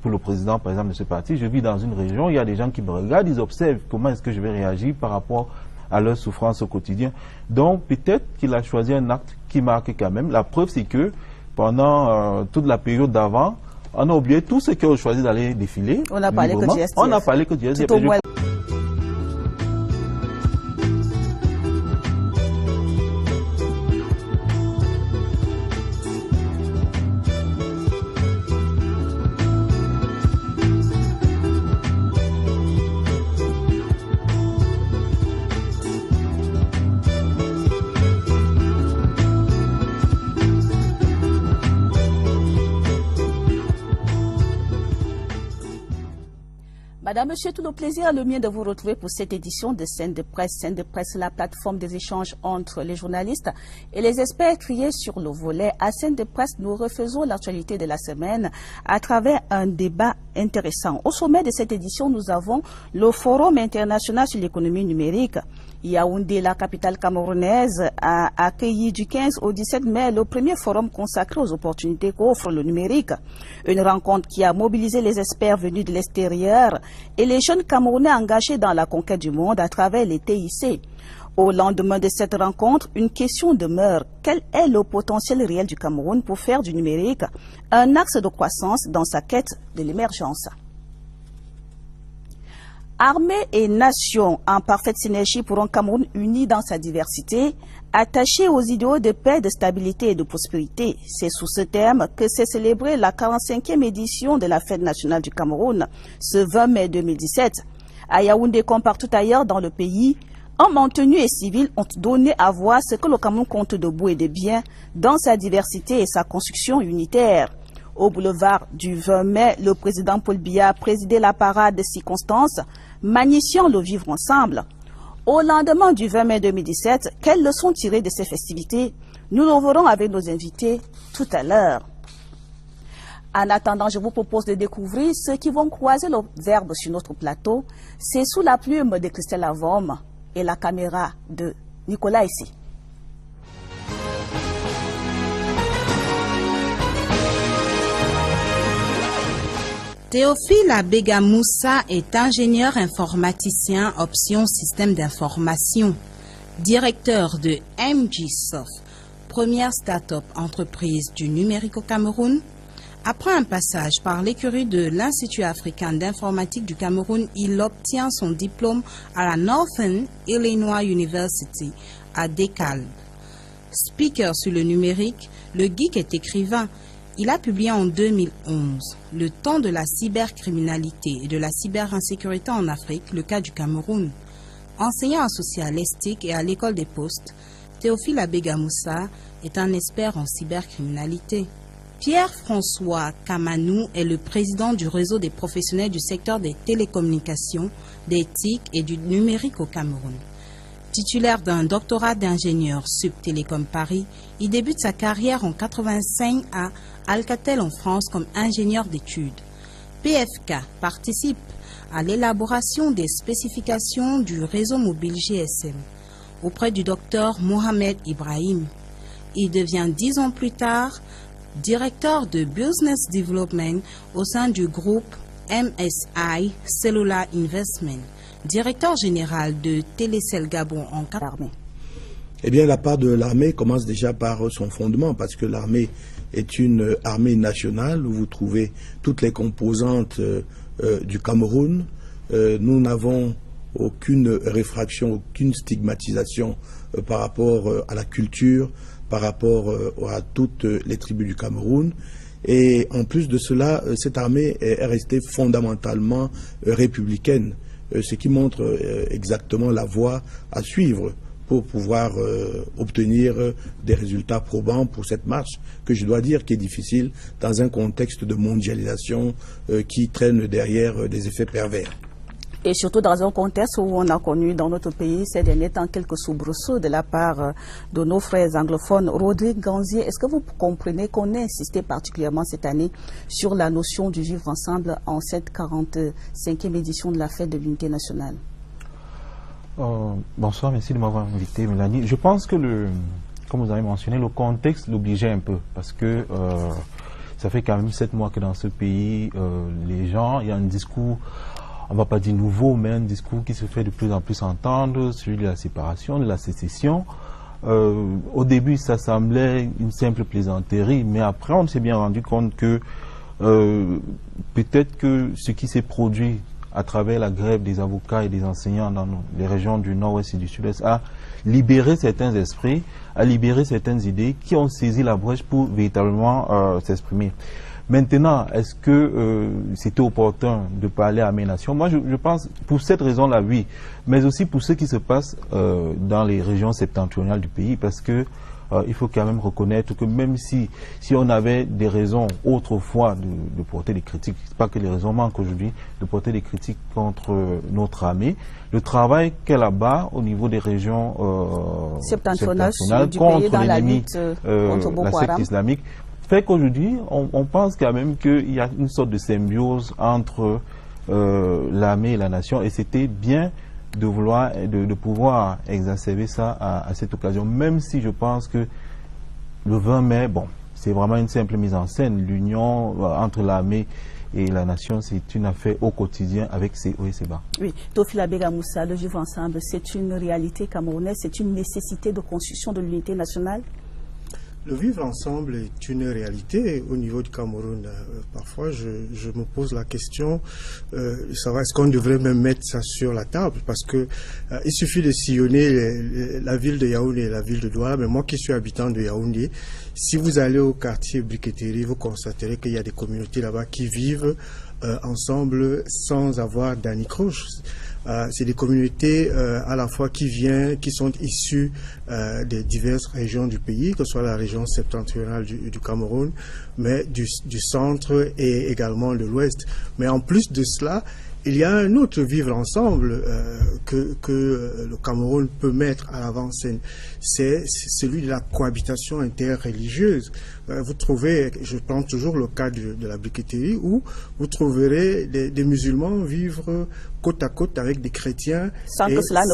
[SPEAKER 4] pour le président par exemple de ce parti, je vis dans une région, il y a des gens qui me regardent, ils observent comment est-ce que je vais réagir par rapport à leur souffrance au quotidien. Donc peut-être qu'il a choisi un acte qui marque quand même. La preuve c'est que pendant toute la période d'avant, on a oublié tous ceux qui ont choisi d'aller défiler.
[SPEAKER 1] On n'a parlé que du SDF.
[SPEAKER 4] On n'a parlé que du SDF.
[SPEAKER 1] Madame, Monsieur, tout le plaisir est le mien de vous retrouver pour cette édition de Scène de Presse. Scène de Presse, la plateforme des échanges entre les journalistes et les experts criés sur le volet. À Scène de Presse, nous refaisons l'actualité de la semaine à travers un débat intéressant. Au sommet de cette édition, nous avons le Forum international sur l'économie numérique. Yaoundé, la capitale camerounaise, a accueilli du 15 au 17 mai le premier forum consacré aux opportunités qu'offre le numérique. Une rencontre qui a mobilisé les experts venus de l'extérieur et les jeunes Camerounais engagés dans la conquête du monde à travers les TIC. Au lendemain de cette rencontre, une question demeure. Quel est le potentiel réel du Cameroun pour faire du numérique un axe de croissance dans sa quête de l'émergence? Armée et nation en parfaite synergie pour un Cameroun uni dans sa diversité, attaché aux idéaux de paix, de stabilité et de prospérité. C'est sous ce thème que s'est célébrée la 45e édition de la Fête nationale du Cameroun, ce 20 mai 2017. À Yaoundé, comme partout ailleurs dans le pays, hommes en tenue et civils ont donné à voir ce que le Cameroun compte de beau et de bien dans sa diversité et sa construction unitaire. Au boulevard du 20 mai, le président Paul Biya a présidé la parade de circonstances, magnifiant le vivre ensemble. Au lendemain du 20 mai 2017, quelles leçons tirées de ces festivités? Nous le verrons avec nos invités tout à l'heure. En attendant, je vous propose de découvrir ceux qui vont croiser le verbe sur notre plateau. C'est sous la plume de Christelle Avom et la caméra de Nicolas ici.
[SPEAKER 2] Théophile Abega Moussa est ingénieur informaticien option système d'information, directeur de MGSoft, première start-up entreprise du numérique au Cameroun. Après un passage par l'écurie de l'Institut africain d'informatique du Cameroun, il obtient son diplôme à la Northern Illinois University à DeKalb. Speaker sur le numérique, le geek est écrivain. Il a publié en 2011 « Le temps de la cybercriminalité et de la cyberinsécurité en Afrique, le cas du Cameroun ». Enseignant associé à l'ESTIC et à l'École des Postes, Théophile Abega Moussa est un expert en cybercriminalité. Pierre-François Kamanou est le président du réseau des professionnels du secteur des télécommunications, des TIC et du numérique au Cameroun. Titulaire d'un doctorat d'ingénieur Subtélécom Paris, il débute sa carrière en 1985 à Alcatel en France comme ingénieur d'études. PFK participe à l'élaboration des spécifications du réseau mobile GSM auprès du docteur Mohamed Ibrahim. Il devient 10 ans plus tard directeur de Business Development au sein du groupe MSI Cellular Investment, directeur général de Télécel Gabon en armée.
[SPEAKER 3] Eh bien, la part de l'armée commence déjà par son fondement, parce que l'armée est une armée nationale où vous trouvez toutes les composantes du Cameroun. Nous n'avons aucune réfraction, aucune stigmatisation par rapport à la culture, par rapport à toutes les tribus du Cameroun. Et en plus de cela, cette armée est restée fondamentalement républicaine, ce qui montre exactement la voie à suivre pour pouvoir obtenir des résultats probants pour cette marche, que je dois dire qui est difficile dans un contexte de mondialisation qui traîne derrière des effets pervers.
[SPEAKER 1] Et surtout dans un contexte où on a connu dans notre pays ces derniers temps quelques soubresauts de la part de nos frères anglophones. Rodrigue Ganzier, est-ce que vous comprenez qu'on a insisté particulièrement cette année sur la notion du vivre ensemble en cette 45e édition de la Fête de l'Unité nationale?
[SPEAKER 4] Bonsoir, merci de m'avoir invité, Mélanie. Je pense que, comme vous avez mentionné, le contexte l'obligeait un peu, parce que ça fait quand même 7 mois que dans ce pays, les gens, il y a un discours, on ne va pas dire nouveau, mais un discours qui se fait de plus en plus entendre, celui de la séparation, de la sécession. Au début, ça semblait une simple plaisanterie, mais après, on s'est bien rendu compte que peut-être que ce qui s'est produit à travers la grève des avocats et des enseignants dans les régions du Nord-Ouest et du Sud-Est, a libéré certains esprits, a libéré certaines idées qui ont saisi la brèche pour véritablement s'exprimer. Maintenant, est-ce que c'était opportun de parler à mes nations? Moi, je pense, pour cette raison-là, oui, mais aussi pour ce qui se passe dans les régions septentrionales du pays, parce que il faut quand même reconnaître que même si on avait des raisons autrefois de porter des critiques, c'est pas que les raisons manquent aujourd'hui, de porter des critiques contre notre armée, le travail qu'elle abat au niveau des régions septentrionales contre l'ennemi, la secte islamique, fait qu'aujourd'hui, on pense quand même qu'il y a une sorte de symbiose entre l'armée et la nation, et c'était bien de pouvoir exacerber ça à cette occasion, même si je pense que le 20 mai, bon, c'est vraiment une simple mise en scène. L'union entre l'armée et la nation, c'est une affaire au quotidien avec ses hauts et ses bas. Oui,
[SPEAKER 1] Tofila Bega Moussa, le vivre ensemble, c'est une réalité camerounaise, c'est une nécessité de construction de l'unité nationale?
[SPEAKER 5] Le vivre ensemble est une réalité au niveau du Cameroun. Parfois, je me pose la question, savoir est-ce qu'on devrait même mettre ça sur la table, parce que il suffit de sillonner la ville de Yaoundé et la ville de Douala. Mais moi qui suis habitant de Yaoundé, si vous allez au quartier Briqueterie, vous constaterez qu'il y a des communautés là-bas qui vivent ensemble sans avoir d'anicroche. C'est des communautés à la fois qui sont issues des diverses régions du pays, que ce soit la région septentrionale du Cameroun, mais du centre et également de l'ouest. Mais en plus de cela, il y a un autre vivre ensemble que le Cameroun peut mettre à l'avant-scène. C'est celui de la cohabitation interreligieuse. Vous trouvez, je prends toujours le cas de la briqueterie, où vous trouverez des musulmans vivre côte à côte avec des chrétiens
[SPEAKER 1] sans que cela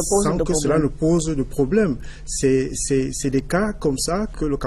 [SPEAKER 1] ne pose de problème.
[SPEAKER 5] C'est des cas comme ça que le